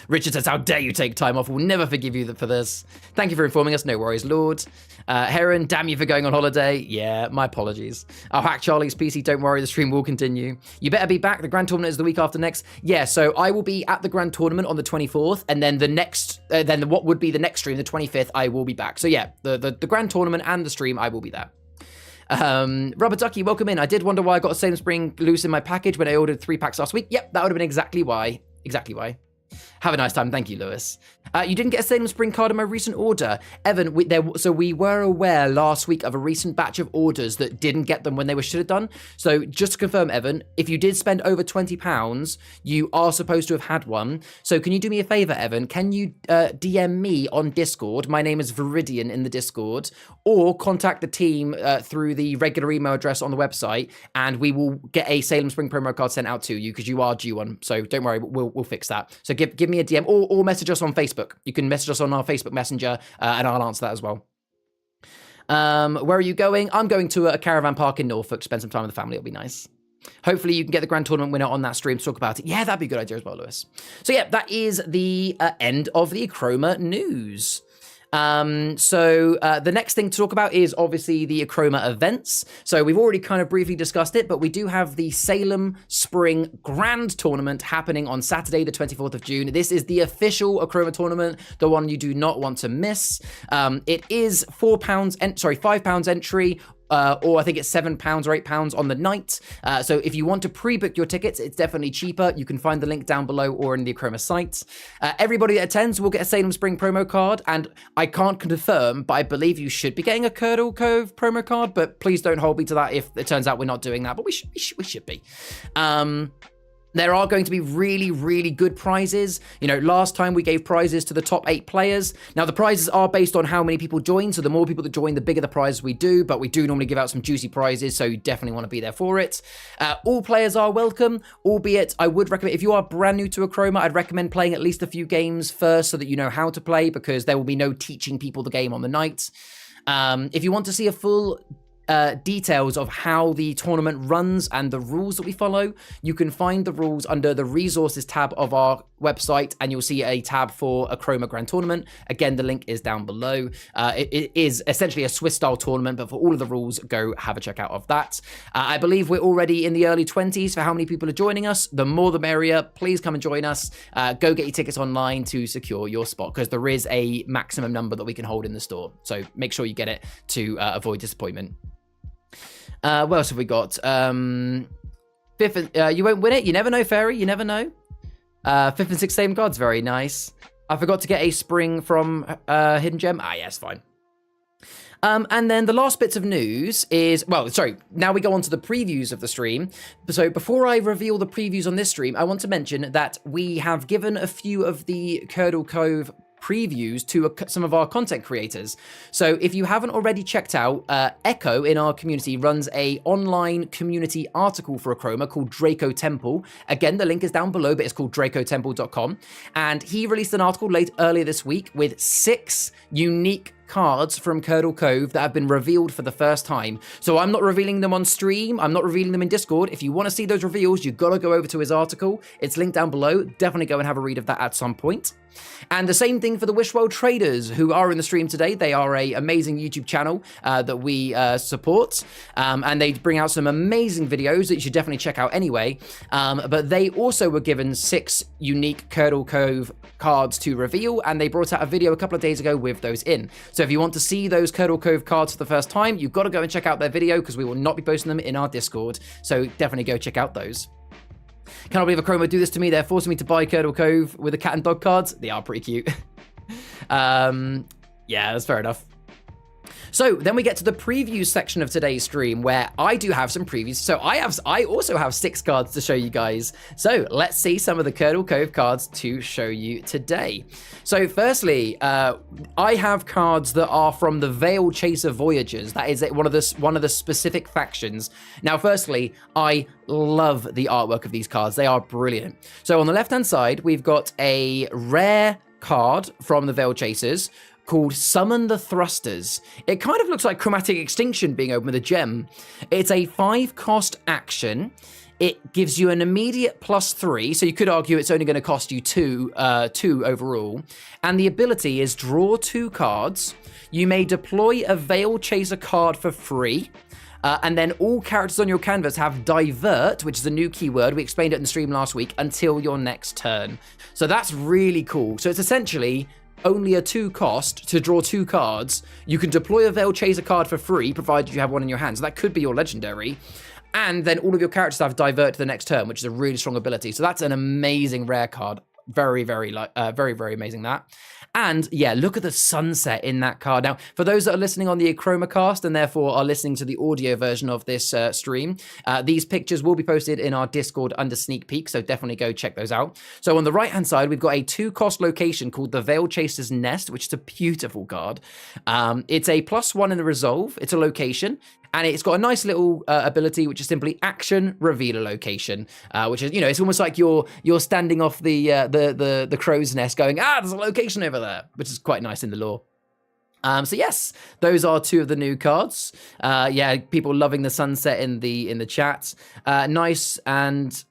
A: Richard says, how dare you take time off? We'll never forgive you for this. Thank you for informing us. No worries, Lord. Heron, damn you for going on holiday. Yeah, my apologies. I'll hack Charlie's PC. Don't worry, the stream will continue. You better be back. The Grand Tournament is the week after next. Yeah, so I will be at the Grand Tournament on the 24th, and then what would be the next stream, the 25th, I will be back. So yeah, the Grand Tournament and the stream, I will be there. Rubber Ducky, welcome in. I did wonder why I got a Salem Spring loose in my package when I ordered 3 packs last week. Yep, that would have been exactly why. Have a nice time. Thank you, Lewis. You didn't get a Salem Spring card in my recent order. Evan, we were aware last week of a recent batch of orders that didn't get them when they should have done. So just to confirm, Evan, if you did spend over £20, you are supposed to have had one. So can you do me a favor, Evan? Can you DM me on Discord? My name is Viridian in the Discord. Or contact the team through the regular email address on the website, and we will get a Salem Spring promo card sent out to you, because you are due one. So don't worry, we'll fix that. So give me a DM or message us on Facebook. You can message us on our Facebook Messenger, and I'll answer that as well. Where are you going? I'm going to a caravan park in Norfolk to spend some time with the family. It'll be nice. Hopefully you can get the Grand Tournament winner on that stream to talk about it. Yeah, that'd be a good idea as well, Lewis. So yeah, that is the end of the Achroma news. So the next thing to talk about is obviously the Achroma events. So we've already kind of briefly discussed it, but we do have the Salem Spring Grand Tournament happening on Saturday, the 24th of June. This is the official Achroma tournament, the one you do not want to miss. It is £5 entry. Or I think it's £7 or £8 on the night. So if you want to pre-book your tickets, it's definitely cheaper. You can find the link down below or in the Achroma site. Everybody that attends will get a Salem Spring promo card, and I can't confirm, but I believe you should be getting a Curdle Cove promo card, but please don't hold me to that if it turns out we're not doing that, but we should be. There are going to be really, really good prizes. Last time we gave prizes to the top 8 players. Now, the prizes are based on how many people join, so the more people that join, the bigger the prizes we do, but we do normally give out some juicy prizes, so you definitely want to be there for it. All players are welcome, albeit I would recommend, if you are brand new to Achroma, I'd recommend playing at least a few games first so that you know how to play, because there will be no teaching people the game on the night. If you want to see a full details of how the tournament runs and the rules that we follow, you can find the rules under the resources tab of our website, and you'll see a tab for Achroma Grand Tournament. Again, the link is down below. It is essentially a Swiss style tournament, but for all of the rules, go have a check out of that. I believe we're already in the early 20s for how many people are joining us. The more the merrier. Please come and join us. Go get your tickets online to secure your spot, because there is a maximum number that we can hold in the store. So make sure you get it to avoid disappointment. What else have we got? Fifth, you won't win it. You never know, Fairy. You never know. 5th and 6th same cards. Very nice. I forgot to get a spring from Hidden Gem. Ah, yes, fine. And then the last bits of news is, well, sorry, now we go on to the previews of the stream. So before I reveal the previews on this stream, I want to mention that we have given a few of the Curdle Cove previews to some of our content creators. So if you haven't already checked out, Echo in our community runs a online community article for Achroma called DracoTemple. Again, the link is down below, but it's called DracoTemple.com. And he released an article earlier this week with 6 unique cards from Curdle Cove that have been revealed for the first time. So I'm not revealing them on stream. I'm not revealing them in Discord. If you want to see those reveals, you've got to go over to his article. It's linked down below. Definitely go and have a read of that at some point. And the same thing for TheWishwellTraders, who are in the stream today. They are an amazing YouTube channel that we support. And they bring out some amazing videos that you should definitely check out anyway. But they also were given 6 unique Curdle Cove cards to reveal, and they brought out a video a couple of days ago with those in. So if you want to see those Curdle Cove cards for the first time, you've got to go and check out their video, because we will not be posting them in our Discord. So definitely go check out those. Cannot believe Achroma do this to me. They're forcing me to buy Curdle Cove with the cat and dog cards. They are pretty cute. Yeah, that's fair enough. So then we get to the preview section of today's stream, where I do have some previews. So I also have 6 cards to show you guys. So let's see some of the Curdle Cove cards to show you today. So firstly, I have cards that are from the Veil Chaser Voyagers. That is one of the specific factions. Now, firstly, I love the artwork of these cards. They are brilliant. So on the left-hand side, we've got a rare card from the Veil Chasers called Summon the Thrusters. It kind of looks like Chromatic Extinction being opened with a gem. It's a 5-cost action. It gives you an immediate +3, so you could argue it's only going to cost you 2 overall. And the ability is draw 2 cards. You may deploy a Veil Chaser card for free. And then all characters on your canvas have divert, which is a new keyword. We explained it in the stream last week, until your next turn. So that's really cool. So it's essentially only a 2 cost to draw 2 cards. You can deploy a Veil Chaser card for free, provided you have one in your hand. So that could be your legendary. And then all of your characters have divert to the next turn, which is a really strong ability. So that's an amazing rare card. Very, very amazing that. And yeah, look at the sunset in that card. Now, for those that are listening on the Achroma cast and therefore are listening to the audio version of this stream, these pictures will be posted in our Discord under sneak peek, so definitely go check those out. So on the right-hand side, we've got a 2-cost location called the Veil Chaser's Nest, which is a beautiful card. It's a +1 in the resolve. It's a location. And it's got a nice little ability, which is simply action, reveal a location, which is, it's almost like you're standing off the crow's nest going, there's a location over there, which is quite nice in the lore. So yes, those are 2 of the new cards. Yeah, people loving the sunset in the chat. Nice, and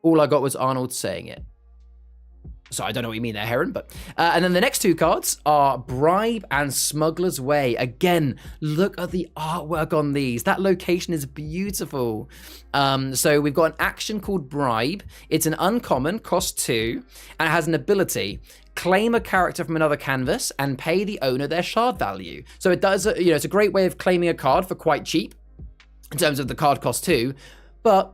A: all I got was Arnold saying it. So I don't know what you mean there, Heron, but... and then the next 2 cards are Bribe and Smuggler's Way. Again, look at the artwork on these. That location is beautiful. So we've got an action called Bribe. It's an uncommon, cost 2, and it has an ability. Claim a character from another canvas and pay the owner their shard value. So it does, it's a great way of claiming a card for quite cheap in terms of the card cost 2. But,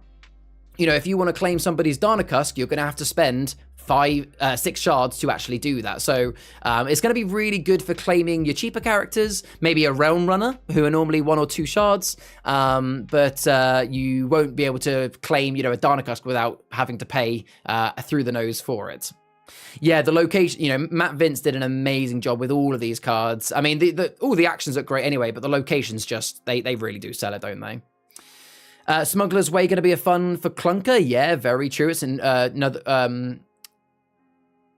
A: if you want to claim somebody's Darnacusk, you're going to have to spend 6 shards to actually do that. So it's going to be really good for claiming your cheaper characters, maybe a Realm Runner, who are normally 1 or 2 shards, but you won't be able to claim, a Darnacusk without having to pay through the nose for it. Yeah, the location, Matt Vince did an amazing job with all of these cards. I mean, all the actions look great anyway, but the locations just, they really do sell it, don't they? Smuggler's Way going to be a fun for Clunker? Yeah, very true. It's another...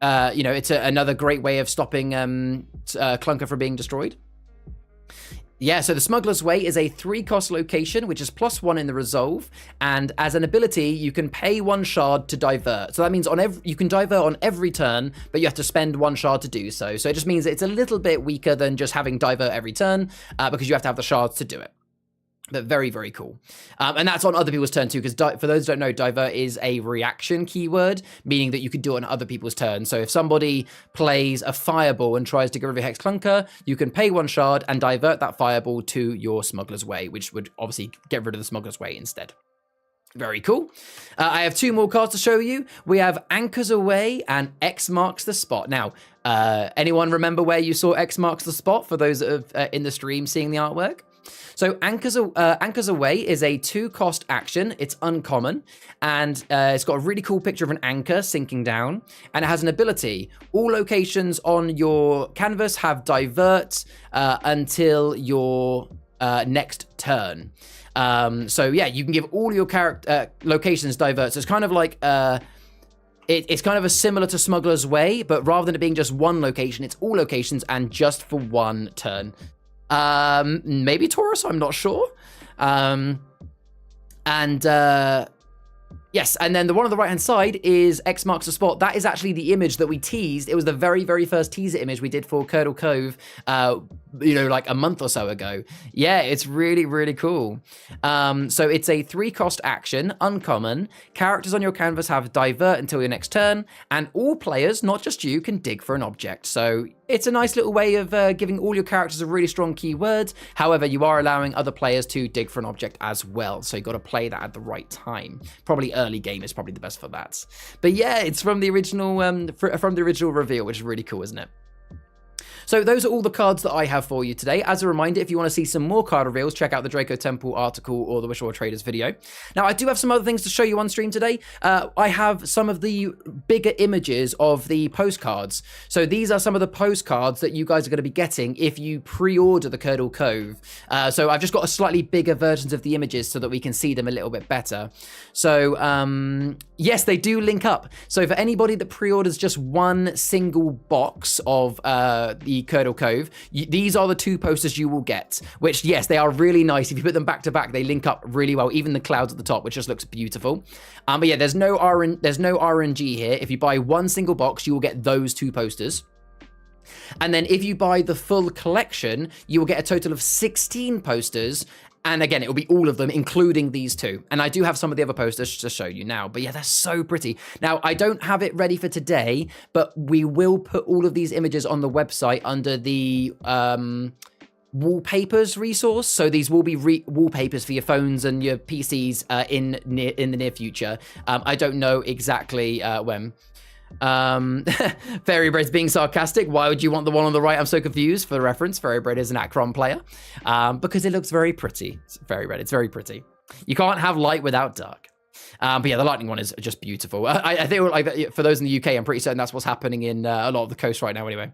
A: it's another great way of stopping Clunker from being destroyed. Yeah, so the Smuggler's Way is a 3-cost location, which is +1 in the resolve, and as an ability, you can pay 1 shard to divert. So that means you can divert on every turn, but you have to spend 1 shard to do so. So it just means it's a little bit weaker than just having divert every turn, because you have to have the shards to do it. But very, very cool. And that's on other people's turn too, because for those who don't know, divert is a reaction keyword, meaning that you could do it on other people's turn. So if somebody plays a fireball and tries to get rid of a Hex Clunker, you can pay 1 shard and divert that fireball to your Smuggler's Way, which would obviously get rid of the Smuggler's Way instead. Very cool. I have 2 more cards to show you. We have Anchors Away and X Marks the Spot. Now, anyone remember where you saw X Marks the Spot for those in the stream seeing the artwork? So Anchors Away is a 2-cost action. It's uncommon, and it's got a really cool picture of an anchor sinking down, and it has an ability. All locations on your canvas have divert until your next turn. So yeah, you can give all your locations divert. So it's kind of like it's kind of a similar to Smuggler's Way, but rather than it being just 1 location, it's all locations and just for 1 turn. Maybe Taurus, I'm not sure. Yes, and then the one on the right-hand side is X Marks the Spot. That is actually the image that we teased. It was the very, very first teaser image we did for Curdle Cove, like a month or so ago. Yeah, it's really, really cool. So it's a 3-cost action, uncommon. Characters on your canvas have divert until your next turn, and all players, not just you, can dig for an object. So it's a nice little way of giving all your characters a really strong keyword. However, you are allowing other players to dig for an object as well. So you've got to play that at the right time. Probably early game is probably the best for that. But yeah, it's from the original reveal, which is really cool, isn't it? So those are all the cards that I have for you today. As a reminder, if you want to see some more card reveals, check out the DracoTemple article or the TheWishwellTraders video. Now, I do have some other things to show you on stream today. I have some of the bigger images of the postcards. So these are some of the postcards that you guys are going to be getting if you pre-order the Curdle Cove. So I've just got a slightly bigger versions of the images so that we can see them a little bit better. So yes, they do link up. So for anybody that pre-orders just 1 single box of the Curdle Cove, these are the 2 posters you will get, which, yes, they are really nice. If you put them back to back, they link up really well, even the clouds at the top, which just looks beautiful. But yeah, there's no RNG here. If you buy 1 single box, you will get those 2 posters. And then if you buy the full collection, you will get a total of 16 posters. And again, it will be all of them, including these 2. And I do have some of the other posters to show you now. But yeah, they're so pretty. Now, I don't have it ready for today, but we will put all of these images on the website under the wallpapers resource. So these will be wallpapers for your phones and your PCs in the near future. I don't know exactly when. Fairy Bread's being sarcastic. Why would you want the one on the right? I'm so confused. For reference, Fairy Bread is an Achroma player, because it looks very pretty. It's Fairy Bread. It's very pretty. You can't have light without dark. But yeah, the lightning one is just beautiful. I think like for those in the UK, I'm pretty certain that's what's happening in a lot of the coast right now anyway.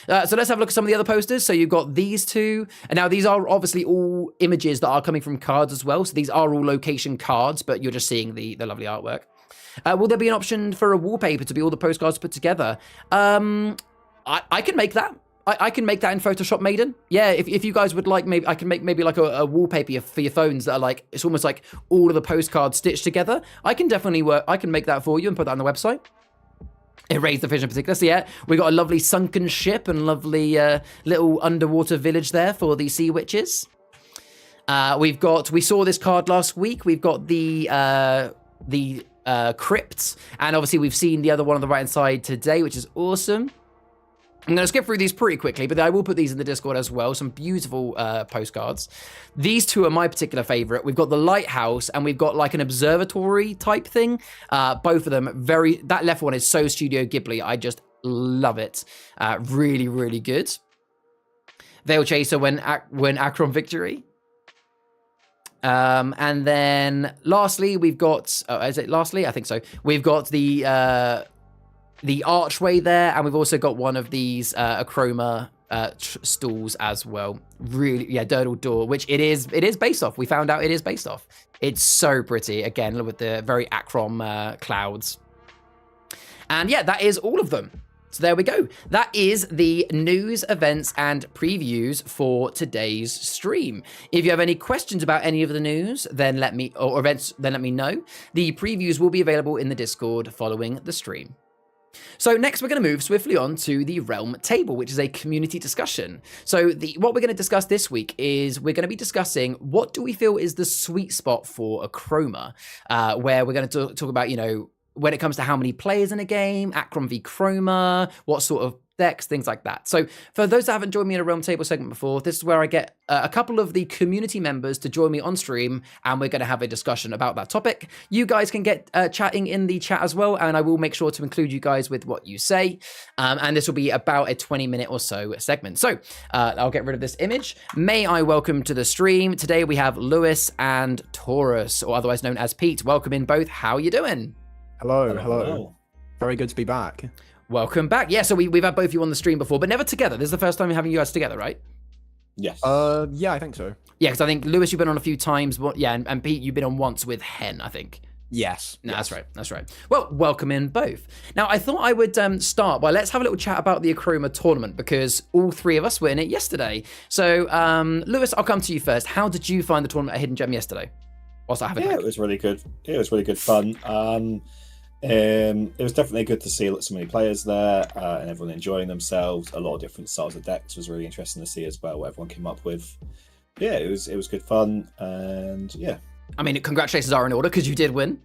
A: So let's have a look at some of the other posters. So you've got these 2. And now these are obviously all images that are coming from cards as well. So these are all location cards, but you're just seeing the lovely artwork. Will there be an option for a wallpaper to be all the postcards put together? I can make that. I can make that in Photoshop Maiden. Yeah, if you guys would like, maybe I can make maybe like a wallpaper for your phones that are like, it's almost like all of the postcards stitched together. I can definitely I can make that for you and put that on the website. Erase the fish in particular. So yeah, we got a lovely sunken ship and lovely little underwater village there for the sea witches. We saw this card last week. We've got the crypt, and obviously we've seen the other one on the right hand side today, which is awesome. I'm going to skip through these pretty quickly, but I will put these in the Discord as well. Some beautiful postcards. These 2 are my particular favorite. We've got the lighthouse, and we've got like an observatory type thing. Both of them that left one is so Studio Ghibli. I just love it. Really, really good. Veil Chaser when Achroma Victory. And then lastly, we've got, is it lastly? I think so. We've got the archway there, and we've also got one of these Achroma stools as well. Really, yeah, Curdle Door, which it is based off. We found out it is based off. It's so pretty, again, with the very Achroma clouds. And yeah, that is all of them. So there we go. That is the news, events, and previews for today's stream. If you have any questions about any of the news, then let me know. The previews will be available in the Discord following the stream. So next, we're going to move swiftly on to the Realm Table, which is a community discussion. So what we're going to discuss this week is we're going to be discussing what do we feel is the sweet spot for Achroma, where we're going to talk about, when it comes to how many players in a game, Achroma v Chroma, what sort of decks, things like that. So for those that haven't joined me in a Realm Table segment before, this is where I get a couple of the community members to join me on stream, and we're going to have a discussion about that topic. You guys can get chatting in the chat as well, and I will make sure to include you guys with what you say. And this will be about a 20-minute or so segment. So I'll get rid of this image. May I welcome to the stream. Today we have Lewis and Taurus, or otherwise known as Pete. Welcome in both. How are you doing?
B: Hello. Very good to be back.
A: Welcome back. Yeah, so we've had both of you on the stream before, but never together. This is the first time we're having you guys together, right?
C: Yes.
B: Yeah, I think so.
A: Yeah, because I think, Lewis, you've been on a few times. And Pete, you've been on once with Hen, I think.
B: Yes.
A: No, yes. That's right. Well, welcome in both. Now, I thought I would start by let's have a little chat about the Achroma tournament, because all three of us were in it yesterday. So, Lewis, I'll come to you first. How did you find the tournament at Hidden Gem yesterday? Whilst I have a drink?
C: It was really good. It was really good fun. It was definitely good to see so many players there and everyone enjoying themselves. A lot of different styles of decks was really interesting to see as well, what everyone came up with. Yeah, it was good fun, and yeah.
A: I mean, congratulations are in order because you did win.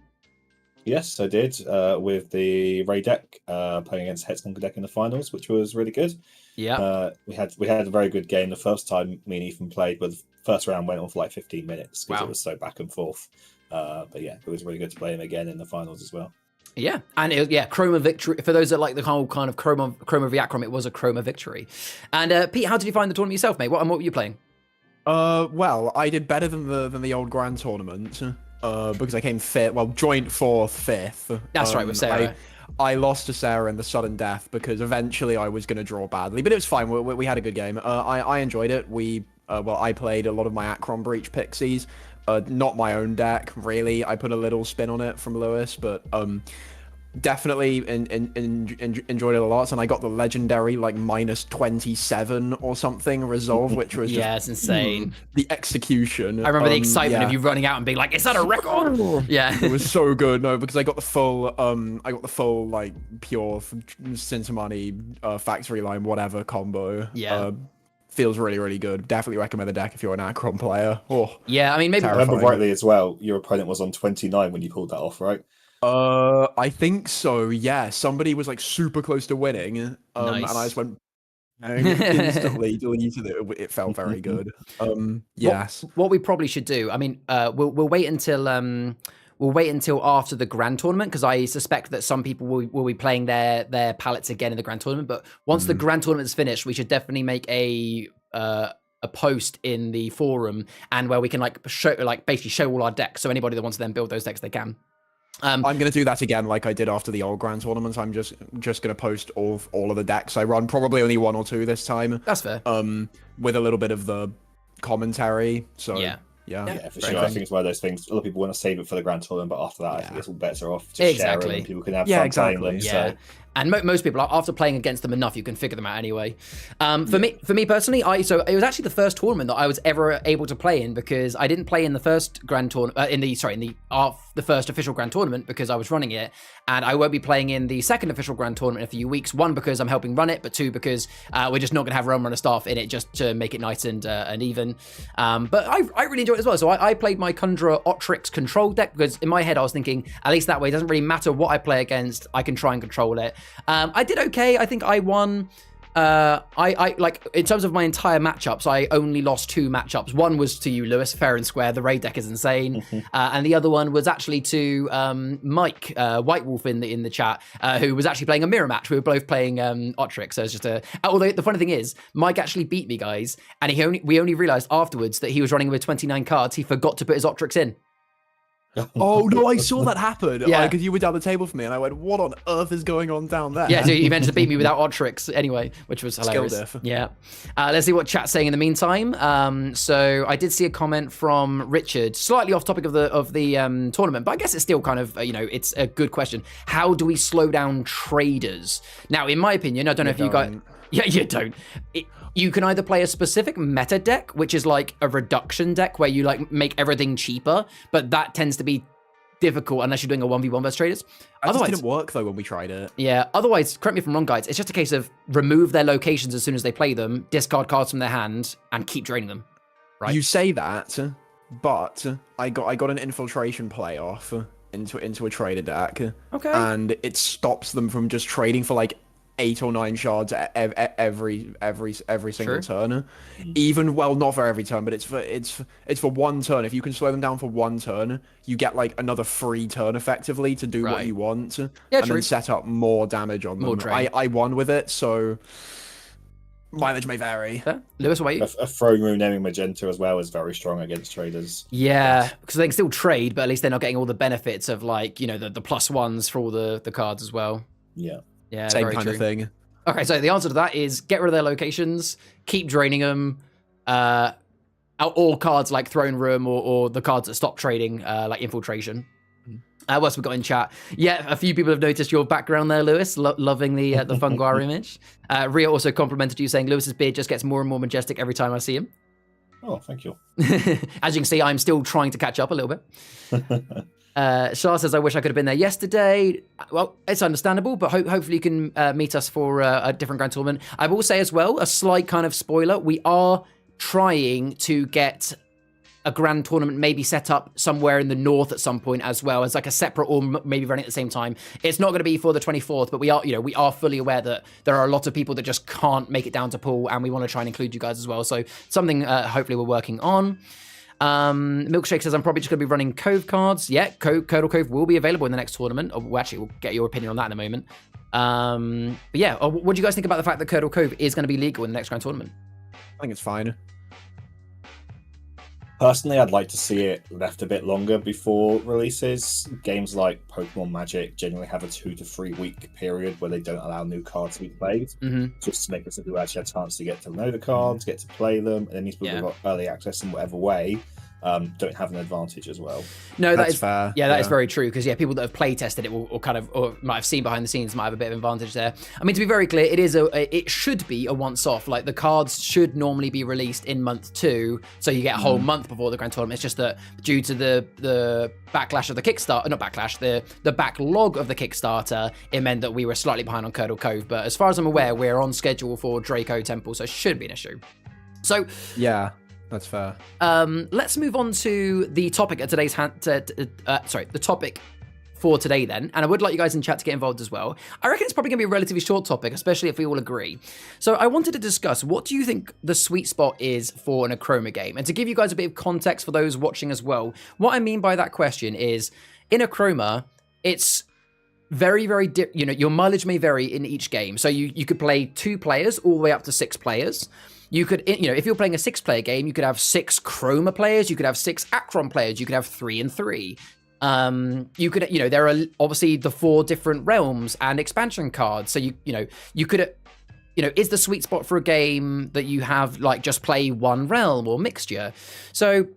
C: Yes, I did, with the Ray deck, playing against Hexconker deck in the finals, which was really good.
A: Yeah.
C: We had a very good game the first time me and Ethan played, but the first round went on for like 15 minutes because it was so back and forth. But yeah, it was really good to play him again in the finals as well.
A: Yeah, and Chroma victory. For those that like the whole kind of Chroma v Achroma, it was a Chroma victory. And Pete, how did you find the tournament yourself, mate? What were you playing?
B: Well, I did better than the old grand tournament because I came fifth. Well, joint fourth, fifth.
A: That's right, with Sarah.
B: I lost to Sarah in the sudden death because eventually I was going to draw badly, but it was fine. We had a good game. I enjoyed it. I played a lot of my Acron Breach Pixies. Not my own deck, really. I put a little spin on it from Lewis, but definitely enjoyed it a lot. And I got the legendary like -27 or something resolve, which was
A: it's insane.
B: The execution.
A: I remember the excitement of you running out and being like, "Is that a record?" Yeah,
B: it was so good. No, because I got the full like pure Sintamani factory line whatever combo.
A: Yeah.
B: Feels really, really good. Definitely recommend the deck if you're an Acron player. Oh,
A: yeah, I mean, maybe.
C: I remember rightly as well, your opponent was on 29 when you pulled that off, right?
B: I think so, yeah. Somebody was like super close to winning,
A: Nice.
B: And I just went instantly deleted it. It felt very good. Yes.
A: What we probably should do, I mean, we'll wait until after the grand tournament, because I suspect that some people will be playing their palettes again in the grand tournament. But once the grand tournament is finished, we should definitely make a post in the forum, and where we can basically show all our decks. So anybody that wants to then build those decks, they can.
B: I'm going to do that again like I did after the old grand tournaments. I'm just going to post all of the decks I run, probably only one or two this time.
A: That's fair.
B: With a little bit of the commentary. So
C: yeah, for sure. I think it's one of those things. A lot of people want to save it for the grand tournament, but after that, I think it's all better off just sharing and people can have fun playing them.
A: Yeah. So. And most people, after playing against them enough, you can figure them out anyway. For me personally, so it was actually the first tournament that I was ever able to play in, because I didn't play in the first grand tournament, the first official grand tournament, because I was running it, and I won't be playing in the second official grand tournament in a few weeks. One, because I'm helping run it, but two, because we're just not going to have Realm Runner staff in it just to make it nice and even. But I really enjoyed it as well. So I played my Conjurer Otrix control deck, because in my head I was thinking, at least that way it doesn't really matter what I play against, I can try and control it. I did okay. I think I won. I like, in terms of my entire matchups, I only lost 2 matchups. One was to you, Lewis, fair and square. The raid deck is insane, and the other one was actually to Mike White Wolf in the chat, who was actually playing a mirror match. We were both playing Otrix, so it's just although the funny thing is, Mike actually beat me, guys, and we only realized afterwards that he was running with 29 cards. He forgot to put his Otrix in.
B: Oh no, I saw that happen.
A: Yeah.
B: Because you were down the table for me, and I went, "What on earth is going on down there?"
A: Yeah, so you managed to beat me without odd tricks anyway, which was hilarious.
B: diff.
A: Yeah. Let's see what chat's saying in the meantime. So I did see a comment from Richard, slightly off topic of the tournament, but I guess it's still kind of, it's a good question. How do we slow down traders? Now, in my opinion, I don't know if you guys... Yeah, you don't. You can either play a specific meta deck, which is like a reduction deck where you like make everything cheaper, but that tends to be difficult unless you're doing a 1v1 versus traders.
B: Otherwise, it didn't work though when we tried it.
A: Yeah, otherwise, correct me if I'm wrong, guys, it's just a case of remove their locations as soon as they play them, discard cards from their hand, and keep draining them. Right?
B: You say that, but I got an infiltration playoff into a trader deck.
A: Okay.
B: And it stops them from just trading for like 8 or 9 shards every single turn. Even, well, not for every turn, but it's for one turn. If you can slow them down for one turn, you get like another free turn effectively to do what you want, and then set up more damage on them. I won with it, so mileage may vary.
A: Lewis, what about you?
C: A throwing room naming magenta as well is very strong against traders.
A: Yeah, because they can still trade, but at least they're not getting all the benefits of like, the +1s for all the cards as well.
C: Yeah.
A: Yeah,
B: same kind of thing.
A: Okay, so the answer to that is get rid of their locations, keep draining them. All cards like Throne Room or the cards that stop trading, like Infiltration. What else we got in chat? Yeah, a few people have noticed your background there, Lewis, loving the Funguar image. Ria also complimented you, saying Lewis's beard just gets more and more majestic every time I see him.
C: Oh, thank you.
A: As you can see, I'm still trying to catch up a little bit. Shah says, I wish I could have been there yesterday. Well, it's understandable, but hopefully you can meet us for a different Grand Tournament. I will say as well, a slight kind of spoiler, we are trying to get a Grand Tournament maybe set up somewhere in the north at some point as well, as like a separate or maybe running at the same time. It's not going to be for the 24th, but we are fully aware that there are a lot of people that just can't make it down to pool, and we want to try and include you guys as well. So something hopefully we're working on. Milkshake says, I'm probably just going to be running Cove cards. Yeah, Curdle Cove will be available in the next tournament. We'll get your opinion on that in a moment. But yeah, what do you guys think about the fact that Curdle Cove is going to be legal in the next Grand Tournament?
B: I think it's fine.
C: Personally, I'd like to see it left a bit longer before releases. Games like Pokemon Magic generally have a 2 to 3 week period where they don't allow new cards to be played, just to make it so people actually have a chance to get to know the cards, get to play them, and then these people who've got early access in whatever way don't have an advantage as well.
A: No,
B: that's fair.
A: Yeah, that is very true, because people that have play tested it or might have seen behind the scenes might have a bit of advantage there. I mean, to be very clear, it should be a once-off. Like, the cards should normally be released in month 2, so you get a whole month before the Grand Tournament. It's just that due to the backlash of the Kickstarter, not backlash, the backlog of the Kickstarter, it meant that we were slightly behind on Curdle Cove. But as far as I'm aware, we're on schedule for DracoTemple, so it shouldn't be an issue. So
B: yeah. That's fair.
A: Let's move on to the topic of today's the topic for today then. And I would like you guys in chat to get involved as well. I reckon it's probably going to be a relatively short topic, especially if we all agree. So I wanted to discuss, what do you think the sweet spot is for an Achroma game? And to give you guys a bit of context for those watching as well, what I mean by that question is, in Achroma, it's very, very, your mileage may vary in each game. So you could play 2 players all the way up to 6 players. You could, if you're playing a 6-player game, you could have 6 Chroma players, you could have 6 Achroma players, you could have 3 and 3. You could, there are obviously the 4 different realms and expansion cards. So you could, is the sweet spot for a game that you have like just play one realm or mixture? So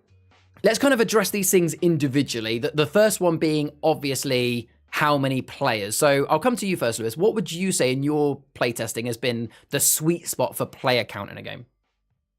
A: let's kind of address these things individually. The first one being obviously how many players. So I'll come to you first, Lewis. What would you say in your playtesting has been the sweet spot for player count in a game?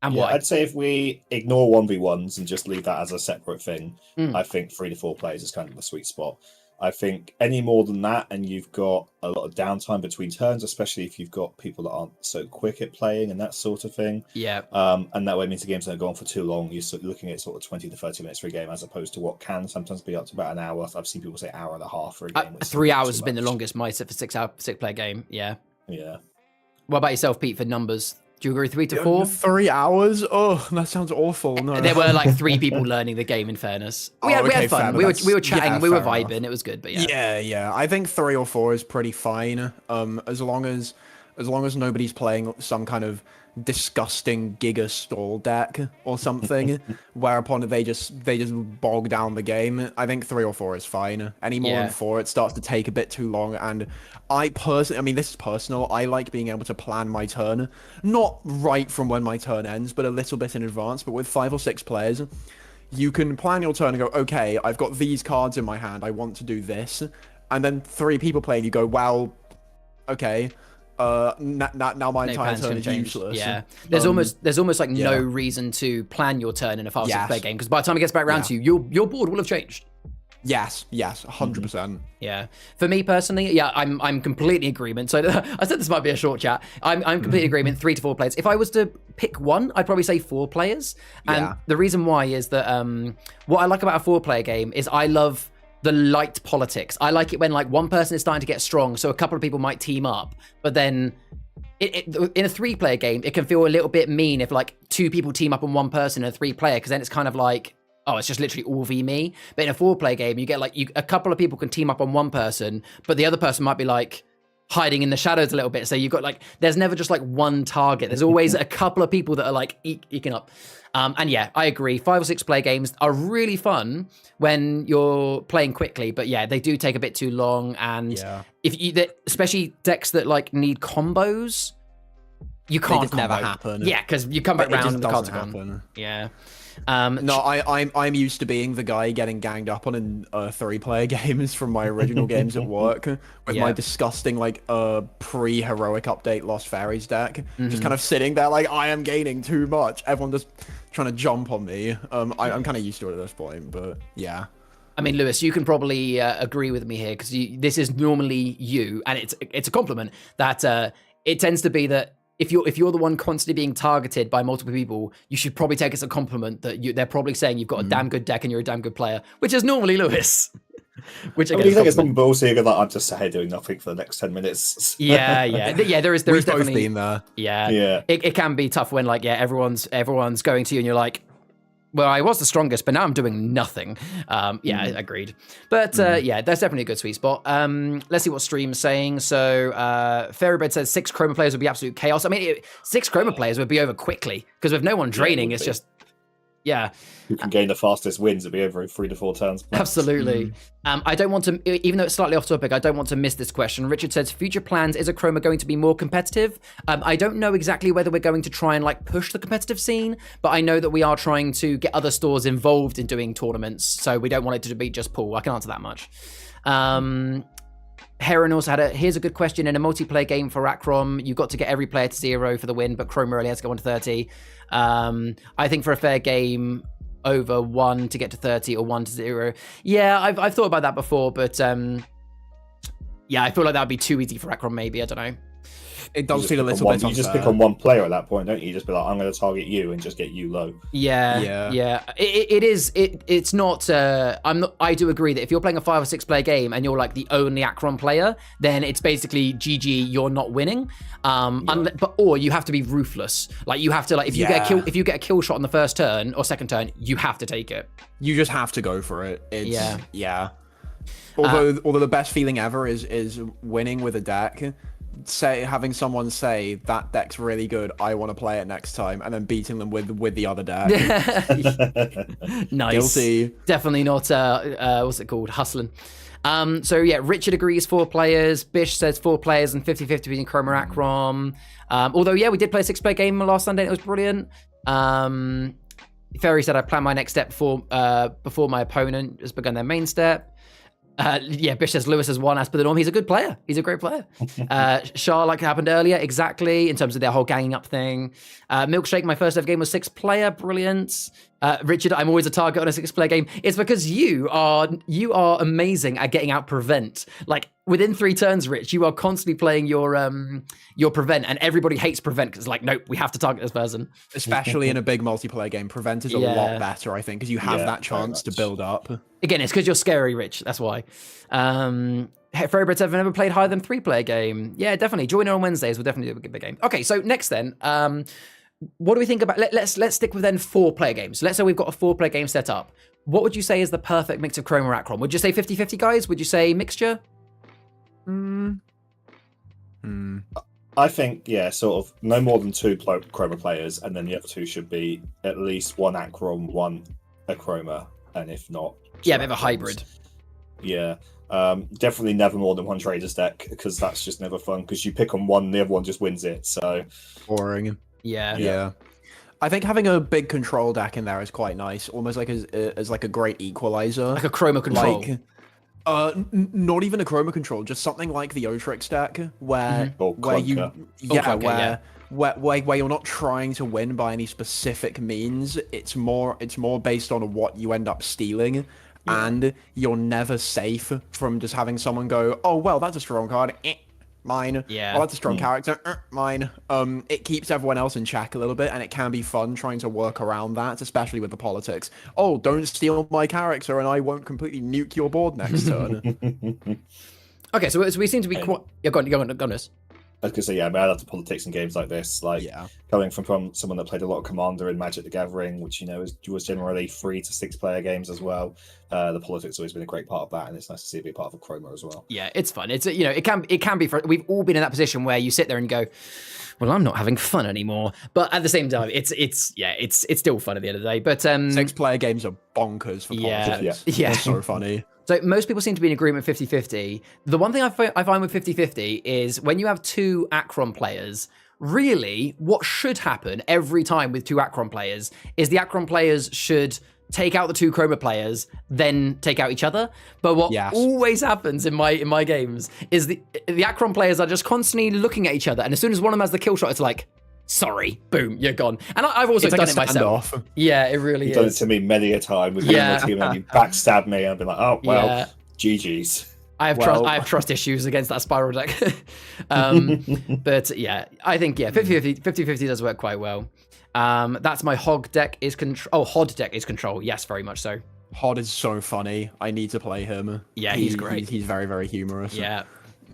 A: And why?
C: I'd say if we ignore 1v1s and just leave that as a separate thing, I think 3 to 4 players is kind of the sweet spot. I think any more than that, and you've got a lot of downtime between turns, especially if you've got people that aren't so quick at playing and that sort of thing.
A: Yeah.
C: And that way means the games don't go on for too long. You're looking at sort of 20 to 30 minutes for a game, as opposed to what can sometimes be up to about an hour. I've seen people say hour and a half for a game.
A: 3 hours has been the longest my set for 6-player game. Yeah.
C: Yeah.
A: What about yourself, Pete, for numbers? Do you agree 3 to 4?
B: 3 hours? Oh, that sounds awful. No.
A: There were like 3 people learning the game, in fairness. We had fun. We were chatting, we were vibing. Enough. It was good, but yeah.
B: Yeah. I think 3 or 4 is pretty fine. As long as nobody's playing some kind of disgusting Giga Stall deck or something, whereupon they just bog down the game. I think 3 or 4 is fine. Any more than 4, it starts to take a bit too long. And I personally, I mean, this is personal. I like being able to plan my turn, not right from when my turn ends, but a little bit in advance. But with 5 or 6 players, you can plan your turn and go, okay, I've got these cards in my hand. I want to do this. And then 3 people play and you go, well, okay. Now my entire turn is useless.
A: Yeah, there's almost like no reason to plan your turn in a 5-6 player game, because by the time it gets back around to you, your board will have changed.
B: Yes, 100%.
A: Yeah, for me personally, I'm completely in agreement. So I said this might be a short chat. I'm completely in agreement. 3 to 4 players. If I was to pick one, I'd probably say 4 players. And the reason why is that what I like about a 4-player game is I love the light politics. I like it when like one person is starting to get strong, so a couple of people might team up, but then in a 3-player game, it can feel a little bit mean if like 2 people team up on one person in a 3-player, because then it's kind of like, oh, it's just literally all v me. But in a 4-player game, you get like a couple of people can team up on one person, but the other person might be like hiding in the shadows a little bit. So you've got like, there's never just like one target. There's always a couple of people that are like eking up. And yeah, I agree. 5 or 6 player games are really fun when you're playing quickly, but yeah, they do take a bit too long. And if you, especially decks that like need combos, you can't.
B: They just never happen.
A: Yeah, because you come back round and the cards are gone. Yeah.
B: No, I'm used to being the guy getting ganged up on in 3-player games from my original games at work with my disgusting like pre-heroic update Lost Fairies deck, just kind of sitting there like, I am gaining too much. Everyone just trying to jump on me. I'm kind of used to it at this point, but yeah.
A: I mean, Lewis, you can probably agree with me here, because this is normally you, and it's a compliment that it tends to be that if you're the one constantly being targeted by multiple people, you should probably take it as a compliment that they're probably saying you've got a damn good deck and you're a damn good player, which is normally Lewis. Which again,
C: I think it's some bullshit that I'm just here doing nothing for the next 10 minutes.
A: yeah. There is
B: We've
A: definitely
B: both been there.
A: Yeah. It can be tough when like everyone's going to you and you're like, well, I was the strongest, but now I'm doing nothing. Agreed. But that's definitely a good sweet spot. Let's see what stream's saying. So Fairybed says 6 Chroma players would be absolute chaos. I mean, 6 Chroma players would be over quickly, because with no one draining, it's just who
C: can gain the fastest wins, it'll be over in 3 to 4 turns.
A: Absolutely. I don't want to, even though it's slightly off topic, I don't want to miss this question. Richard says, future plans, is Achroma going to be more competitive? I don't know exactly whether we're going to try and like push the competitive scene, but I know that we are trying to get other stores involved in doing tournaments, so we don't want it to be just pool. I can answer that much. Heron also had here's a good question. In a multiplayer game for Acrom, you've got to get every player to 0 for the win, but Chroma only has to go on to 30. I think for a fair game, over 1 to get to 30 or 1 to 0. Yeah, I've thought about that before, but I feel like that would be too easy for Acrom, maybe. I don't know.
B: It does feel a little bit unfair.
C: You just pick on one player at that point, don't you? You just be like, I'm going to target you and just get you low.
A: Yeah. It is. It's not. I do agree that if you're playing a 5 or 6 player game and you're like the only Acron player, then it's basically GG. You're not winning. Or you have to be ruthless. Like you have to if you get a kill shot on the first turn or second turn, you have to take it.
B: You just have to go for it. Although the best feeling ever is winning with a deck. Having someone say that deck's really good, I want to play it next time, and then beating them with the other deck.
A: Nice.
B: Guilty.
A: Definitely not what's it called, hustling. Richard agrees 4 players. Bish says 4 players and 50-50 between Chroma and Acrom. Although we did play a 6-player game last Sunday and it was brilliant. Ferry said I plan my next step before my opponent has begun their main step. Bish says Lewis has won as per the norm. He's a good player. He's a great player. Shah, like it happened earlier, exactly, in terms of their whole ganging up thing. Milkshake, my first ever game was 6-player, brilliant. Richard, I'm always a target on a 6-player game. It's because you are amazing at getting out prevent. Like within 3 turns, Rich, you are constantly playing your prevent, and everybody hates prevent because it's like, nope, we have to target this person.
B: Especially in a big multiplayer game, prevent is a lot better, I think, because you have that chance to build up.
A: Again, it's because you're scary, Rich. That's why. Ferrybread said, I've never played higher than 3-player game. Yeah, definitely. Join in on Wednesdays. We'll definitely do a good game. Okay, so next then, what do we think about? Let's stick with then 4-player games. So let's say we've got a 4-player game set up. What would you say is the perfect mix of Chroma or Acrom? Would you say 50-50, guys? Would you say mixture?
C: I think, sort of no more than 2 Chroma players, and then the other 2 should be at least 1 Acrom, 1 Achroma, and if not...
A: Yeah, a bit of a hybrid.
C: Yeah. Definitely never more than 1 Traders deck, because that's just never fun, because you pick on one, the other one just wins it, so...
B: Boring.
A: Yeah.
B: I think having a big control deck in there is quite nice, almost like as like a great equalizer.
A: Like a Chroma control.
B: Not even a Chroma control, just something like the Otrix deck, where where you're not trying to win by any specific means. It's more based on what you end up stealing, and you're never safe from just having someone go, oh well, that's a strong card. Mine.
A: Yeah.
B: Oh, that's a strong character. Mine. It keeps everyone else in check a little bit, and it can be fun trying to work around that, especially with the politics. Oh, don't steal my character, and I won't completely nuke your board next turn.
A: Okay, so we seem to be quite... Yeah, go on.
C: I was going to say, I love the politics in games like this. Like, coming from someone that played a lot of Commander in Magic the Gathering, which, was generally 3 to 6 player games as well. The politics has always been a great part of that, and it's nice to see it be part of a Chroma as well. Yeah,
A: it's fun. It's, it can be... We've all been in that position where you sit there and go, well, I'm not having fun anymore. But at the same time, it's still fun at the end of the day. But
B: 6 player games are bonkers for politics.
A: Yeah.
B: It's so funny.
A: So most people seem to be in agreement 50-50. The one thing I find with 50-50 is when you have 2 Acrom players, really what should happen every time with 2 Acrom players is the Acrom players should take out the 2 Chroma players, then take out each other. But what always happens in my games is the Acrom players are just constantly looking at each other, and as soon as one of them has the kill shot, it's like, sorry, boom, you're gone. And I've also done it myself. Yeah, it really
C: You've
A: is.
C: done it to me many a time with my team, and you backstab me, and I've been like, oh, well, GG's.
A: I have trust issues against that spiral deck. But yeah, I think, 50-50 does work quite well. That's my Hog deck is control. Oh, Hod deck is control. Yes, very much so.
B: Hod is so funny. I need to play him.
A: Yeah, he's great.
B: He's very, very humorous.
A: Yeah.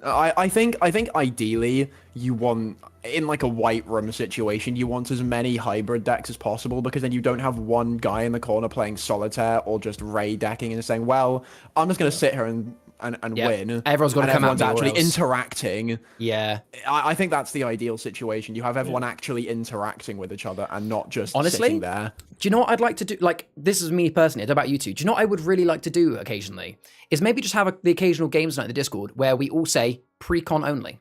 B: I think ideally you want, in like a white room situation, you want as many hybrid decks as possible, because then you don't have one guy in the corner playing solitaire or just Ray decking and saying, well, I'm just going to sit here and win.
A: Everyone's got to come out
B: actually interacting.
A: Yeah.
B: I think that's the ideal situation. You have everyone actually interacting with each other and not just sitting there.
A: Do you know what I'd like to do? Like, this is me personally. I don't know about you two. Do you know what I would really like to do occasionally? Is maybe just have the occasional games night in the Discord where we all say pre-con only.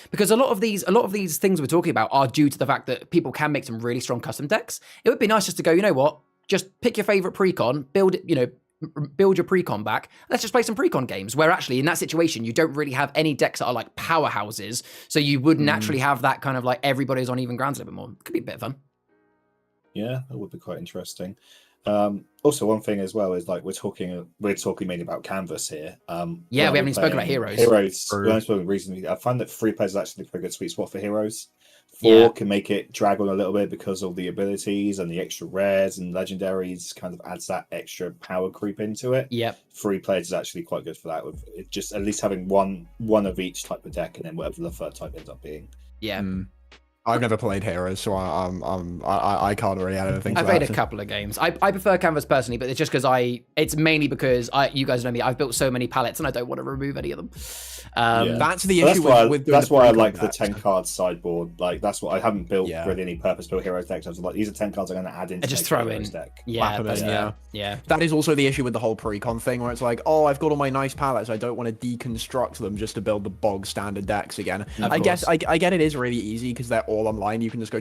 A: Because a lot of these things we're talking about are due to the fact that people can make some really strong custom decks. It would be nice just to go, you know what? Just pick your favorite pre-con, build your pre-con back. Let's just play some pre-con games where actually in that situation, you don't really have any decks that are like powerhouses. So you wouldn't actually have that kind of like everybody's on even grounds a little bit more. It could be a bit of fun.
C: Yeah, that would be quite interesting. Also, one thing as well is like we're talking mainly about Canvas here.
A: We haven't even spoken about Heroes.
C: We haven't spoken recently. I find that 3 players is actually a pretty good sweet spot for Heroes. 4 can make it drag on a little bit because of the abilities and the extra rares and legendaries kind of adds that extra power creep into it. 3 players is actually quite good for that. With it just at least having one of each type of deck and then whatever the third type ends up being.
B: I've never played Heroes, so I can't really add anything to
A: that. I've played a couple of games. I prefer Canvas personally, but it's just because it's mainly because you guys know me, I've built so many palettes and I don't want to remove any of them.
B: That's the issue with
C: that's why I like the 10 card sideboard. Like that's what I haven't built really any purpose-built Heroes decks. I was like, these are 10 cards I'm going to add into
A: just throw
C: Heroes
A: in
C: deck.
A: Yeah.
B: That is also the issue with the whole pre-con thing, where it's like, oh, I've got all my nice palettes, I don't want to deconstruct them just to build the bog standard decks again. I guess I get it is really easy because they're all online. You can just go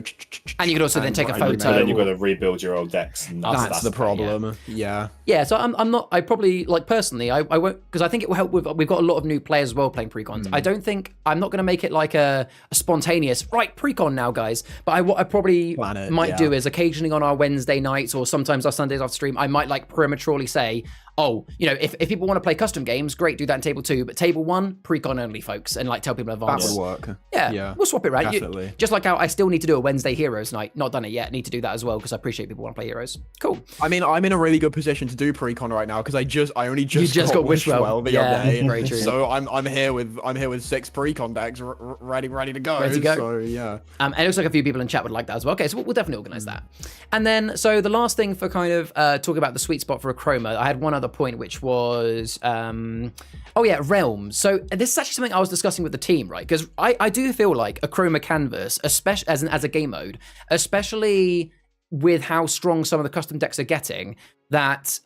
A: and you can also then take a photo,
C: and then you've got to rebuild your old decks, and
B: that's the problem. Yeah,
A: so I'm not, I probably, like, personally I won't, because I think it will help with, we've got a lot of new players as well playing precons. I'm not going to make it like a spontaneous right precon now, guys, but what I probably might do is occasionally on our Wednesday nights or sometimes our Sundays off stream, I might like prematurely say, oh, if people want to play custom games, great, do that in table 2, but table 1, pre-con only, folks, and like tell people in advance.
B: That would work.
A: Yeah, we'll swap it right. Just like how I still need to do a Wednesday Heroes night, not done it yet, need to do that as well because I appreciate people want to play Heroes. Cool.
B: I mean, I'm in a really good position to do pre-con right now because I only just got Wishwell the other day.
A: Very true.
B: So I'm here with 6 pre-con decks ready to go.
A: Ready to go.
B: So yeah.
A: And it looks like a few people in chat would like that as well. Okay, so we'll definitely organize that. And then so the last thing for kind of talking about the sweet spot for Achroma, I had one other point, which was realms. So this is actually something I was discussing with the team, right? Because I do feel like Achroma Canvas, especially as a game mode, especially with how strong some of the custom decks are getting, that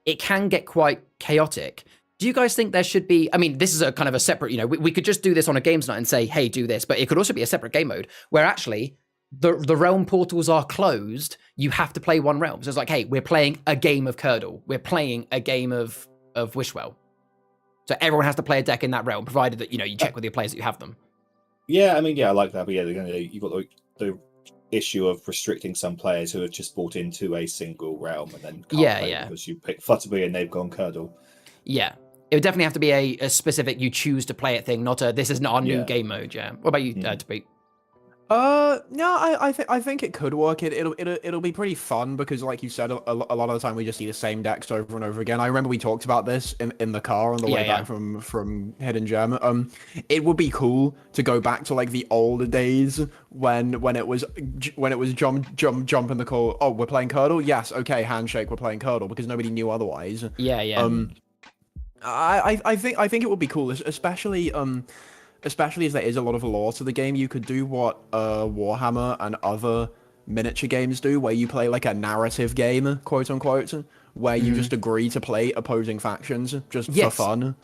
A: it can get quite chaotic. Do you guys think there should be, I mean, this is a kind of a separate, we could just do this on a games night and say, hey, do this, but it could also be a separate game mode where actually the realm portals are closed. You have to play one realm. So it's like, hey, we're playing a game of Curdle. We're playing a game of Wishwell. So everyone has to play a deck in that realm, provided that, you check with your players that you have them.
C: Yeah, I mean, I like that. But yeah, you've got the issue of restricting some players who have just bought into a single realm and then can't play because you pick Flutterby and they've gone Curdle.
A: Yeah. It would definitely have to be a specific you choose to play it thing, not this is not our new game mode, yeah. What about you, Debate?
B: No, I think it could work. It'll be pretty fun because, like you said, a lot of the time we just see the same decks over and over again. I remember we talked about this in the car on the way back from Hidden Gem. It would be cool to go back to like the older days when it was jump in the call. Oh, we're playing Curdle. Yes, okay, handshake. We're playing Curdle because nobody knew otherwise.
A: Yeah.
B: I think it would be cool, especially as there is a lot of lore to the game. You could do what Warhammer and other miniature games do, where you play like a narrative game, quote unquote, where you just agree to play opposing factions just for fun.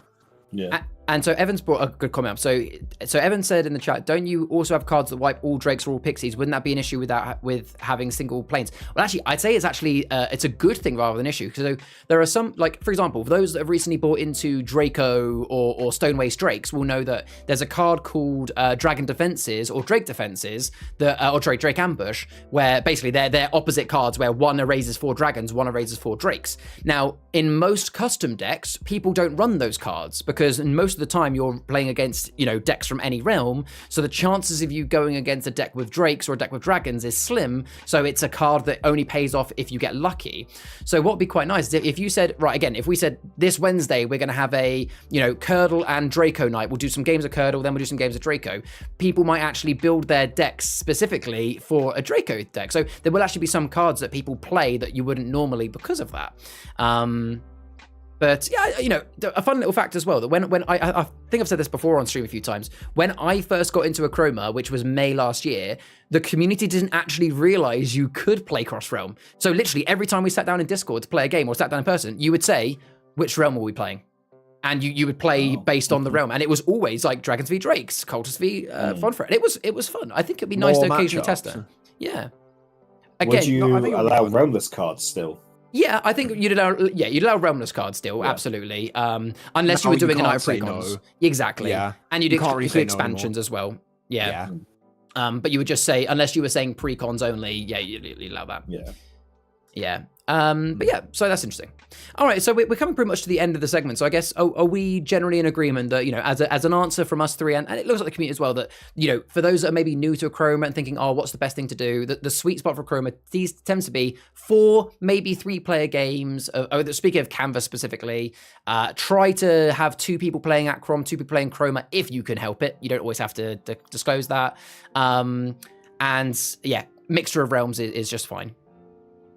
C: Yeah.
A: And so Evans brought a good comment up. So Evan said in the chat, don't you also have cards that wipe all Drakes or all Pixies? Wouldn't that be an issue with having single planes? Well, actually, I'd say it's a good thing rather than an issue. So there are some, like, for example, for those that have recently bought into Draco or Stonewaste Drakes will know that there's a card called Dragon Defenses or Drake Defenses, Drake Ambush, where basically they're opposite cards where one erases 4 dragons, one erases 4 drakes. Now, in most custom decks, people don't run those cards because in most of the time you're playing against decks from any realm, so the chances of you going against a deck with drakes or a deck with dragons is slim. So it's a card that only pays off if you get lucky. So what would be quite nice is if you said, right, again, if we said this Wednesday we're going to have a Curdle and Draco night, we'll do some games of Curdle, then we'll do some games of Draco, people might actually build their decks specifically for a Draco deck. So there will actually be some cards that people play that you wouldn't normally because of that. But yeah, a fun little fact as well, that when I think I've said this before on stream a few times, when I first got into Achroma, which was May last year, the community didn't actually realize you could play cross-realm. So literally every time we sat down in Discord to play a game or sat down in person, you would say, which realm are we playing? And you would play based on the realm. And it was always like Dragons v Drakes, Cultists v Fonfret. It was fun. I think it'd be nice to occasionally test it. Yeah. Again,
C: would you allow realmless cards still?
A: Yeah, I think you'd allow realmless cards still, absolutely. Unless you were doing a night of precons. No. Exactly. Yeah. And you'd do expansions as well. Yeah. But you would just say, unless you were saying precons only, you'd allow that.
C: Yeah.
A: Yeah. But yeah, so that's interesting. All right, so we're coming pretty much to the end of the segment. So I guess, are we generally in agreement that, as an answer from us three, and it looks like the community as well, that, for those that are maybe new to Achroma and thinking, what's the best thing to do? The sweet spot for Achroma tends to be 4, maybe 3-player games. Speaking of Canvas specifically, try to have 2 people playing Acrom, 2 people playing Chroma if you can help it. You don't always have to disclose that. And yeah, mixture of realms is just fine.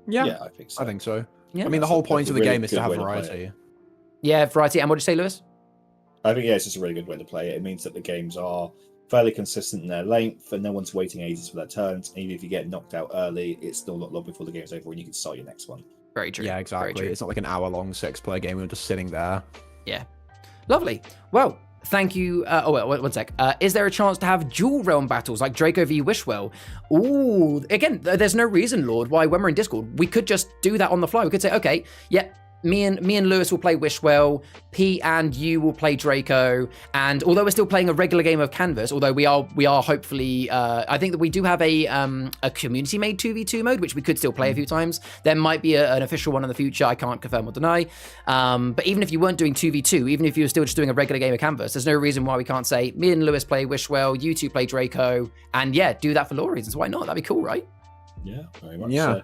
B: Yeah, I think so. Yeah, I mean, the whole point of the game is to have variety.
A: Yeah, variety. And what did you say, Lewis?
C: I think, it's just a really good way to play it. It means that the games are fairly consistent in their length, and no one's waiting ages for their turns. And even if you get knocked out early, it's still not long before the game's over, and you can start your next one.
A: Very true.
B: Yeah, exactly. It's not like an hour-long 6-player game. We're just sitting there.
A: Yeah. Lovely. Well, thank you. One sec. Is there a chance to have dual realm battles like Draco v Wishwell? Ooh, again, there's no reason, Lord, why when we're in Discord, we could just do that on the fly. We could say, okay, me and Lewis will play Wishwell, Pete and you will play Draco, and although we're still playing a regular game of Canvas, although we are hopefully, I think that we do have a community-made 2v2 mode, which we could still play a few times. There might be an official one in the future, I can't confirm or deny. But even if you weren't doing 2v2, even if you were still just doing a regular game of Canvas, there's no reason why we can't say, me and Lewis play Wishwell, you two play Draco, and do that for lore reasons. Why not? That'd be cool, right?
C: Yeah, very much
B: so.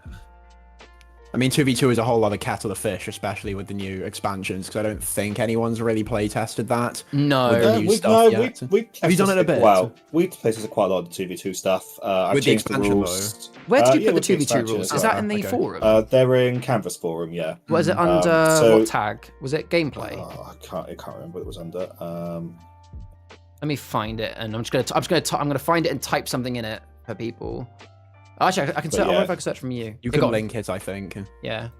B: I mean, 2v2 is a whole other kettle of fish, especially with the new expansions, because I don't think anyone's really play tested that.
A: No.
B: With the new stuff yet. Have you done it a bit?
C: Well, we played quite a lot of 2v2 stuff. I've
B: With the
C: changed
B: expansion,
C: rules.
A: Where did you put
C: with
A: the 2v2
C: expansion
A: rules?
C: as
A: Is
C: well.
A: that in the
B: Okay.
A: forum?
C: They're in Canvas Forum, yeah.
A: Was it under
C: so-
A: what tag? Was it gameplay?
C: I can't remember what it was under.
A: Let me find it, and I'm gonna find it and type something in it for people. Actually, I can search. I wonder if I can search from you.
B: You
A: It
B: can
A: got-
B: link it, I think.
A: Yeah.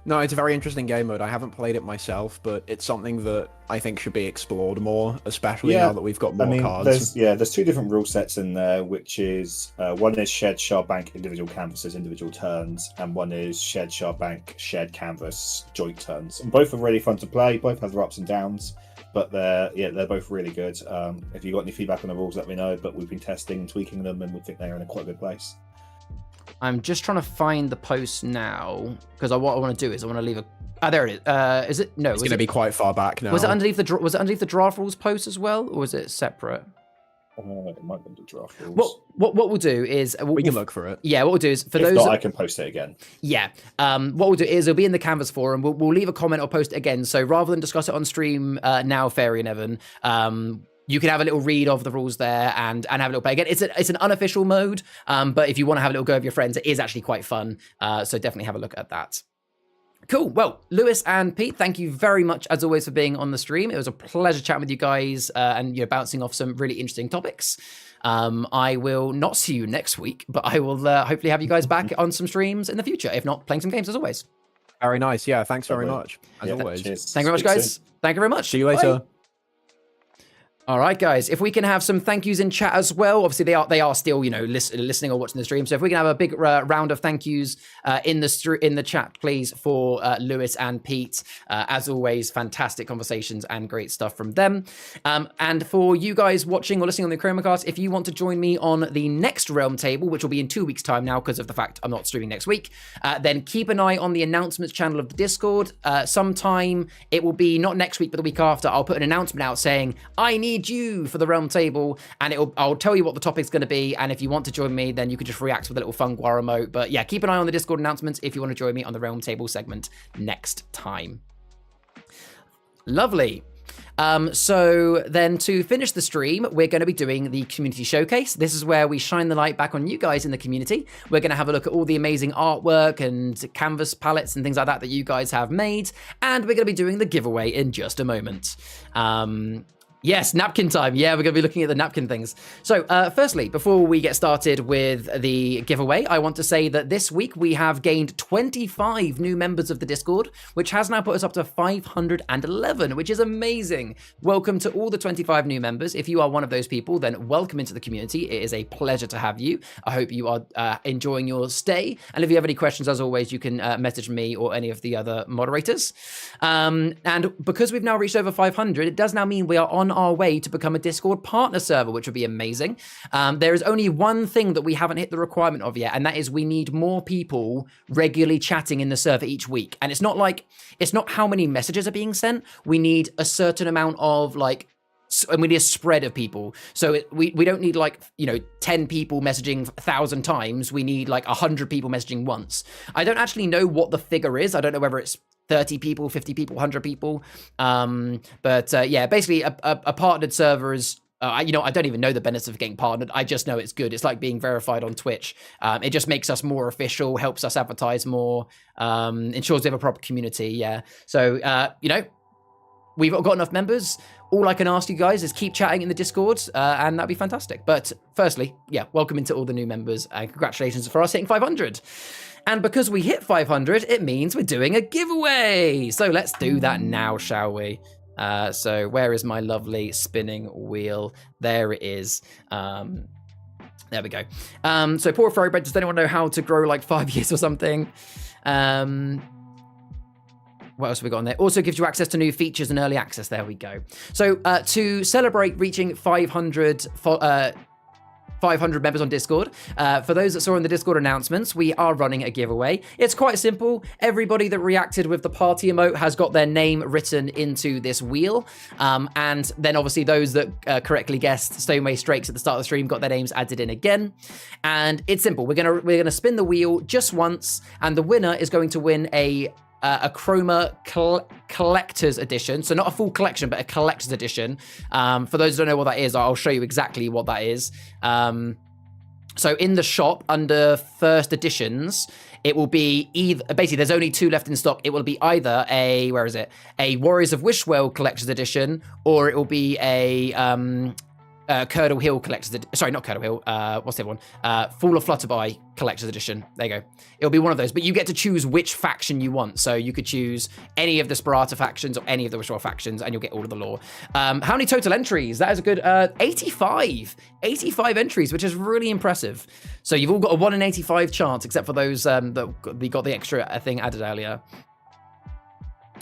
B: No, it's a very interesting game mode. I haven't played it myself, but it's something that I think should be explored more, especially now that we've got more cards.
C: There's two different rule sets in there, which is one is shared shard bank, individual canvases, individual turns, and one is shared shard bank, shared canvas, joint turns. And both are really fun to play. Both have their ups and downs, but they're both really good. If you got any feedback on the rules, let me know. But we've been testing and tweaking them, and we think they're in a quite good place.
A: I'm just trying to find the post now because what I want to do is I want to leave a. There it is. Is it? No,
B: It's going to be quite far back now.
A: Was it underneath the draft rules post as well, or was it separate?
C: It might be the draft rules.
A: Well, what we'll do is
B: We can look for it.
A: Yeah, what we'll do is for
C: if
A: those.
C: not, I can post it again.
A: Yeah. What we'll do is it'll be in the Canvas forum. We'll leave a comment or post it again. So rather than discuss it on stream now, Fairy and Evan, you can have a little read of the rules there and have a little play. Again, it's an unofficial mode, but if you want to have a little go with your friends, it is actually quite fun. So definitely have a look at that. Cool. Well, Lewis and Pete, thank you very much, as always, for being on the stream. It was a pleasure chatting with you guys and bouncing off some really interesting topics. I will not see you next week, but I will hopefully have you guys back on some streams in the future. If not, playing some games as always.
B: Very nice. Yeah, thanks very much. As always.
C: Cheers.
A: Thank you very much,
C: Speak
A: guys.
C: soon.
A: Thank you very much.
B: See you later.
A: Bye. All right, guys. If we can have some thank yous in chat as well. Obviously, they are still listening or watching the stream. So if we can have a big round of thank yous in the chat, please, for Lewis and Pete. As always, fantastic conversations and great stuff from them. And for you guys watching or listening on the Achromacast, if you want to join me on the next Realm Table, which will be in 2 weeks' time now because of the fact I'm not streaming next week, then keep an eye on the announcements channel of the Discord. Sometime it will be not next week, but the week after. I'll put an announcement out saying I need you for the Realm Table, and I'll tell you what the topic's going to be, and if you want to join me, then you can just react with a little fun Guar emote. But yeah, keep an eye on the Discord announcements if you want to join me on the Realm Table segment next time. Lovely. So then to finish the stream, we're going to be doing the community showcase. This is where we shine the light back on you guys in the community. We're going to have a look at all the amazing artwork and canvas palettes and things like that you guys have made, and we're going to be doing the giveaway in just a moment. Yes, napkin time. Yeah, we're going to be looking at the napkin things. So, firstly, before we get started with the giveaway, I want to say that this week we have gained 25 new members of the Discord, which has now put us up to 511, which is amazing. Welcome to all the 25 new members. If you are one of those people, then welcome into the community. It is a pleasure to have you. I hope you are enjoying your stay. And if you have any questions, as always, you can message me or any of the other moderators. And because we've now reached over 500, it does now mean we are on our way to become a Discord partner server, which would be amazing. There is only one thing that we haven't hit the requirement of yet, and that is we need more people regularly chatting in the server each week. And it's not how many messages are being sent. We need a certain amount of and we need a spread of people. So we don't need 10 people messaging 1,000 times. We need 100 people messaging once. I don't actually know what the figure is. I don't know whether it's 30 people, 50 people, 100 people. But basically a partnered server is, I don't even know the benefits of getting partnered. I just know it's good. It's like being verified on Twitch. It just makes us more official, helps us advertise more, ensures we have a proper community. Yeah. So, we've got enough members. All I can ask you guys is keep chatting in the Discord, and that'd be fantastic. But firstly, welcome into all the new members, and congratulations for us hitting 500. And because we hit 500, it means we're doing a giveaway. So let's do that now, shall we? So where is my lovely spinning wheel? There it is. There we go. So poor Thoroughbred, does anyone know how to grow 5 years or something? What else have we got on there? Also gives you access to new features and early access. There we go. So to celebrate reaching 500 500 members on Discord. For those that saw in the Discord announcements, we are running a giveaway. It's quite simple. Everybody that reacted with the party emote has got their name written into this wheel. And then obviously those that correctly guessed Stoneway Strakes at the start of the stream got their names added in again. And it's simple. We're gonna spin the wheel just once, and the winner is going to win a Achroma collector's edition. So not a full collection, but a collector's edition. For those who don't know what that is, I'll show you exactly what that is. So in the shop under first editions, it will be either, basically there's only 2 left in stock. It will be either a Warriors of Wishwell collector's edition, or it will be a Curdle Hill collector's edition. Sorry, not Curdle Hill. What's the other one? Fall of Flutterby collector's edition. There you go. It'll be one of those, but you get to choose which faction you want. So you could choose any of the Sparta factions or any of the Wishwell factions, and you'll get all of the lore. How many total entries? That is a good 85 entries, which is really impressive. So you've all got a 1 in 85 chance, except for those that got the extra thing added earlier.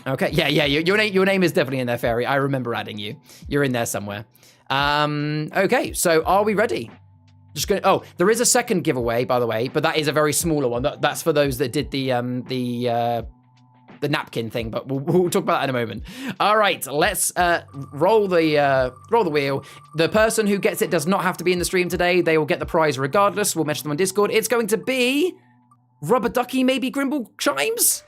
A: Okay, yeah, your name is definitely in there, Fairy. I remember adding you. You're in there somewhere. Okay, so are we ready? Just gonna. Oh, there is a second giveaway, by the way, but that is a very smaller one. That's for those that did the napkin thing, but we'll talk about that in a moment. All right, let's roll the wheel. The person who gets it does not have to be in the stream today. They will get the prize regardless. We'll mention them on Discord. It's going to be Rubber Ducky, maybe Grimble Chimes.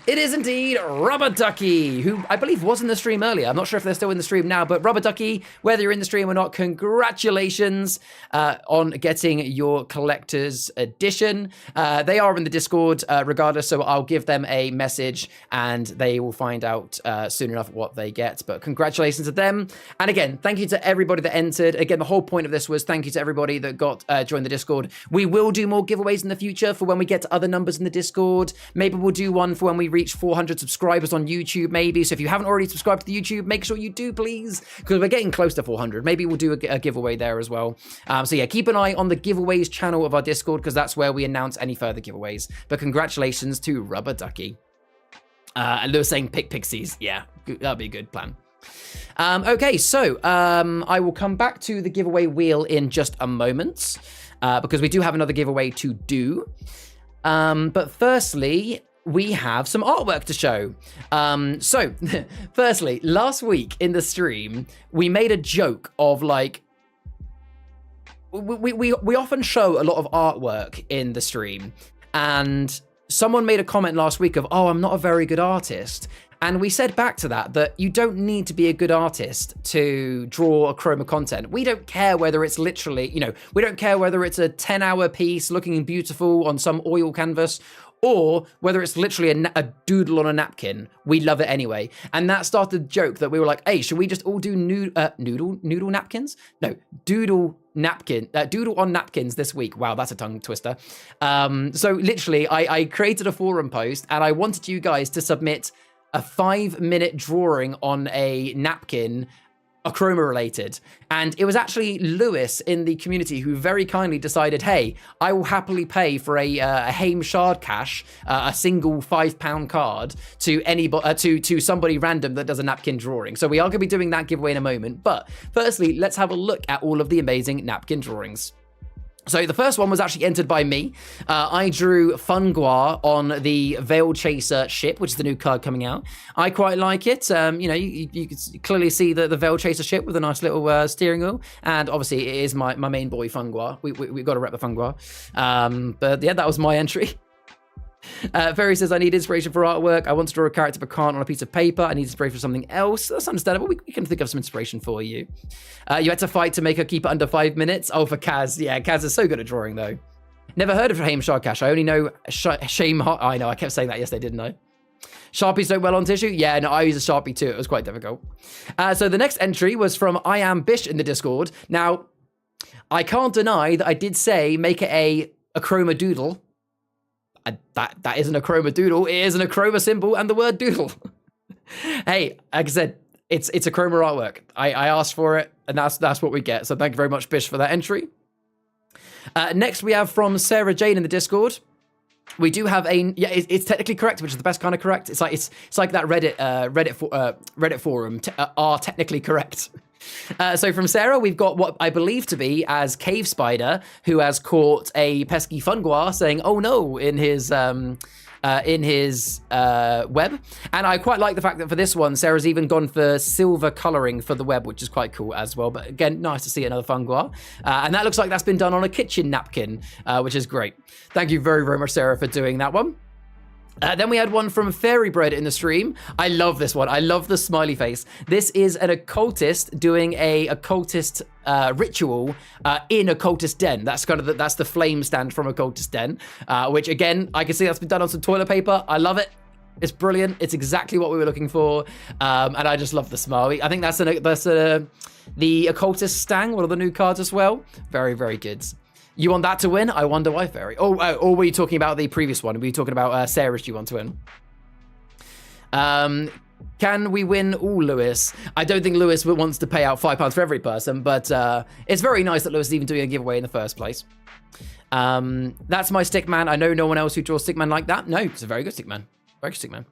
A: It is indeed Rubber Ducky, who I believe was in the stream earlier. I'm not sure if they're still in the stream now, but Rubber Ducky, whether you're in the stream or not, congratulations on getting your collector's edition. They are in the Discord regardless, so I'll give them a message and they will find out soon enough what they get. But congratulations to them. And again, thank you to everybody that entered. Again, the whole point of this was thank you to everybody that got joined the Discord. We will do more giveaways in the future for when we get to other numbers in the Discord. Maybe we'll do one for when we reach 400 subscribers on YouTube, maybe. So if you haven't already subscribed to the YouTube, make sure you do, please, because we're getting close to 400. Maybe we'll do a giveaway there as well. So yeah, keep an eye on the giveaways channel of our Discord, because that's where we announce any further giveaways. But congratulations to Rubber Ducky. And Lewis saying pick pixies. Yeah, that'd be a good plan. Okay, so I will come back to the giveaway wheel in just a moment, because we do have another giveaway to do. But firstly, we have some artwork to show. So, firstly, last week in the stream, we made a joke of like, we often show a lot of artwork in the stream, and someone made a comment last week of, oh, I'm not a very good artist. And we said back to that you don't need to be a good artist to draw Achroma content. We don't care whether it's literally, we don't care whether it's a 10-hour piece looking beautiful on some oil canvas, or whether it's literally a doodle on a napkin. We love it anyway. And that started the joke that we were like, hey, should we just all do noodle napkins? No, doodle on napkins this week. Wow, that's a tongue twister. So literally, I created a forum post, and I wanted you guys to submit a 5-minute drawing on a napkin, Achroma related. And it was actually Lewis in the community who very kindly decided, hey, I will happily pay for a Haim Shard cash, a single £5 card to somebody random that does a napkin drawing. So we are going to be doing that giveaway in a moment. But firstly, let's have a look at all of the amazing napkin drawings. So the first one was actually entered by me. I drew Fungua on the Veil Chaser ship, which is the new card coming out. I quite like it. You can clearly see the Veil Chaser ship with a nice little steering wheel. And obviously it is my main boy, Fungua. We've got to rep the Fungua. But yeah, that was my entry. Ferry says, I need inspiration for artwork. I want to draw a character for Kant on a piece of paper. I need inspiration for something else. That's understandable. We can think of some inspiration for you. You had to fight to make her keep it under 5 minutes. Oh, for Kaz. Yeah, Kaz is so good at drawing, though. Never heard of Haim Shardcash. I only know Shame Hot. I know, I kept saying that yesterday, didn't I? Sharpies don't well on tissue? Yeah, no, I use a Sharpie too. It was quite difficult. So the next entry was from I Am Bish in the Discord. Now, I can't deny that I did say make it a Achroma doodle. That isn't a Achroma doodle. It is an Achroma symbol and the word doodle. Hey, like I said, it's Achroma artwork. I asked for it, and that's what we get. So thank you very much, Bish, for that entry. Next, we have from Sarah Jane in the Discord. We do have it's technically correct, which is the best kind of correct. It's like that Reddit forum are technically correct. So from Sarah, we've got what I believe to be as Cave Spider, who has caught a pesky funguar saying, "Oh no," in his web. And I quite like the fact that for this one, Sarah's even gone for silver coloring for the web, which is quite cool as well. But again, nice to see another funguar. And that looks like that's been done on a kitchen napkin, which is great. Thank you very, very much, Sarah, for doing that one. Then we had one from Fairy Bread in the stream. I love this one. I love the smiley face. This is an occultist doing a occultist ritual in Occultist Den. That's kind of that's the flame stand from Occultist Den, which again, I can see that's been done on some toilet paper. I love it. It's brilliant. It's exactly what we were looking for. And I just love the smile. I think that's the Occultist Stang, one of the new cards as well. Very, very good. You want that to win? I wonder why, Fairy. Or were you talking about the previous one? Were you talking about Sarah's do you want to win? Can we win all Lewis? I don't think Lewis wants to pay out £5 for every person, but it's very nice that Lewis is even doing a giveaway in the first place. That's my stickman. I know no one else who draws stickman like that. No, it's a very good stickman. Very good stickman.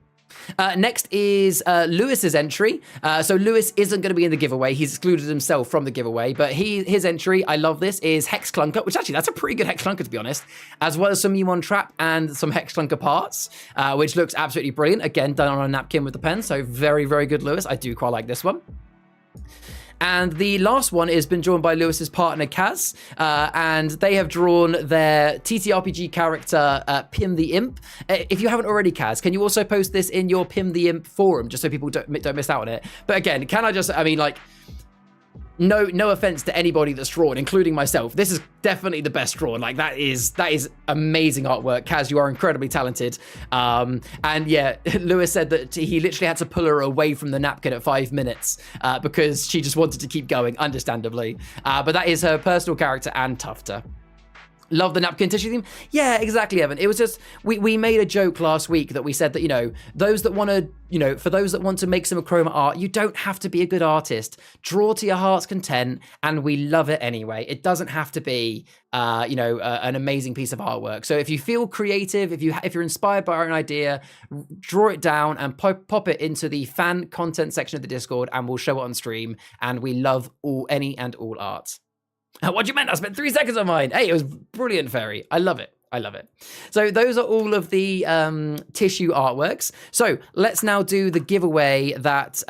A: Next is Lewis's entry. So Lewis isn't going to be in the giveaway. He's excluded himself from the giveaway, but his entry, I love this, is Hex Clunker, which actually that's a pretty good Hex Clunker to be honest, as well as some Umon Trap and some Hex Clunker parts, which looks absolutely brilliant. Again, done on a napkin with the pen, so very, very good, Lewis. I do quite like this one. And the last one has been drawn by Lewis's partner, Kaz, and they have drawn their TTRPG character, Pim the Imp. If you haven't already, Kaz, can you also post this in your Pim the Imp forum, just so people don't miss out on it? But again, can I just, I mean, like, no offense to anybody that's drawn, including myself. This is definitely the best drawn. Like that is amazing artwork. Kaz, you are incredibly talented. And yeah, Lewis said that he literally had to pull her away from the napkin at 5 minutes because she just wanted to keep going, understandably. But that is her personal character and Tufter. Love the napkin tissue theme. Yeah, exactly, Evan. It was just, we made a joke last week that we said that, you know, those that want to, you know, for those that want to make some Achroma art, you don't have to be a good artist. Draw to your heart's content, and we love it anyway. It doesn't have to be, you know, an amazing piece of artwork. So if you feel creative, if you're inspired by an idea, draw it down and pop it into the fan content section of the Discord, and we'll show it on stream. And we love any and all art. What do you mean? I spent 3 seconds on mine. Hey, it was brilliant, Fairy. I love it. I love it. So those are all of the tissue artworks. So let's now do the giveaway that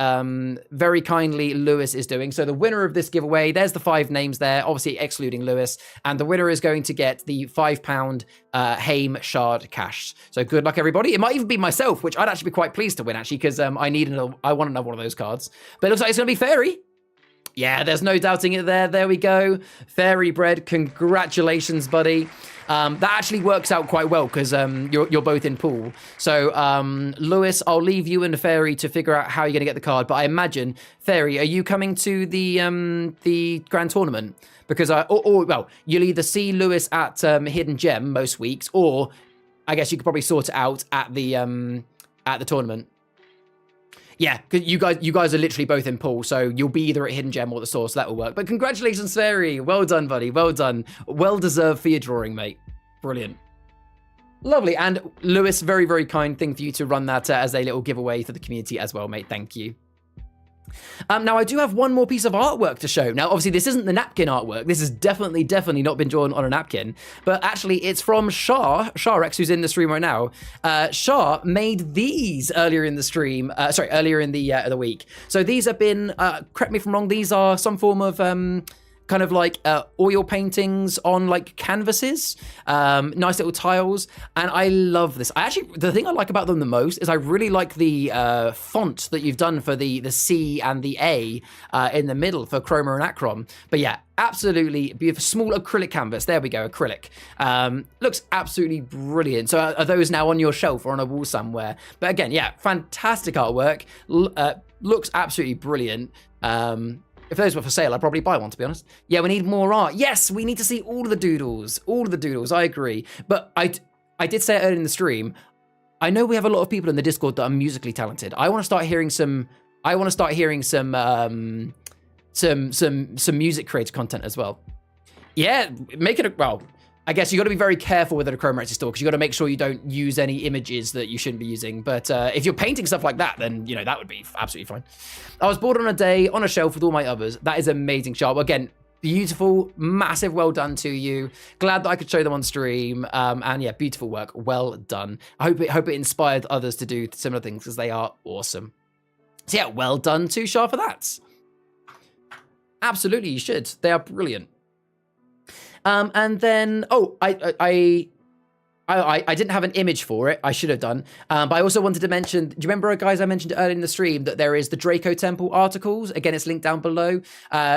A: very kindly Lewis is doing. So the winner of this giveaway, there's the 5 names there, obviously excluding Lewis. And the winner is going to get the £5 Haim Shard cash. So good luck, everybody. It might even be myself, which I'd actually be quite pleased to win, actually, because I want another one of those cards. But it looks like it's going to be Fairy. Yeah, there's no doubting it there. There we go. Fairy Bread, congratulations, buddy. That actually works out quite well because you're both in pool. So, Lewis, I'll leave you and the Fairy to figure out how you're going to get the card. But I imagine, Fairy, are you coming to the grand tournament? Because well, you'll either see Lewis at Hidden Gem most weeks, or I guess you could probably sort it out at the tournament. Yeah, because you guys are literally both in pool, so you'll be either at Hidden Gem or the Source. So that will work. But congratulations, Fairy. Well done, buddy. Well done. Well deserved for your drawing, mate. Brilliant. Lovely. And Lewis, very, very kind thing for you to run that as a little giveaway for the community as well, mate. Thank you. Now, I do have one more piece of artwork to show. Now, obviously, this isn't the napkin artwork. This has definitely not been drawn on a napkin. But actually, it's from Sharex, who's in the stream right now. Shar made these earlier in the stream. Earlier in the week. So these have been, correct me if I'm wrong, these are some form of kind of like oil paintings on like canvases, nice little tiles, and I love this. The thing I like about them the most is I really like the font that you've done for the C and the A in the middle for Chroma and Achroma. But yeah, absolutely beautiful. Small acrylic canvas. There we go, acrylic. Looks absolutely brilliant. So are those now on your shelf or on a wall somewhere? But again, yeah, fantastic artwork. Looks absolutely brilliant. If those were for sale, I'd probably buy one, to be honest. Yeah, we need more art. Yes, we need to see all of the doodles. All of the doodles, I agree. But I did say it earlier in the stream, I know we have a lot of people in the Discord that are musically talented. I want to start hearing some music creator content as well. Yeah, make it I guess you got to be very careful with an Achroma store because you got to make sure you don't use any images that you shouldn't be using. But if you're painting stuff like that, then that would be absolutely fine. I was bored on a day on a shelf with all my others. That is amazing, Sharp. Again, beautiful, massive, well done to you. Glad that I could show them on stream. And yeah, beautiful work, well done. I hope it inspired others to do similar things because they are awesome. So yeah, well done to Sharp for that. Absolutely, you should. They are brilliant. And then, I didn't have an image for it. I should have done. But I also wanted to mention, do you remember, guys, I mentioned earlier in the stream that there is the DracoTemple articles. Again, it's linked down below.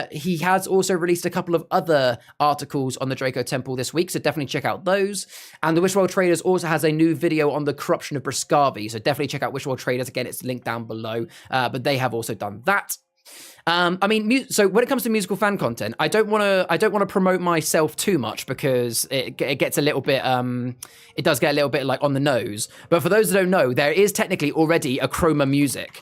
A: He has also released a couple of other articles on the DracoTemple this week, so definitely check out those. And the TradesWishwellTraders also has a new video on the corruption of Briscavi, so definitely check out TheWishwellTraders. Again, it's linked down below, but they have also done that. So when it comes to musical fan content, I don't want to promote myself too much because it gets a little bit, it does get a little bit like on the nose. But for those that don't know, there is technically already Achroma music.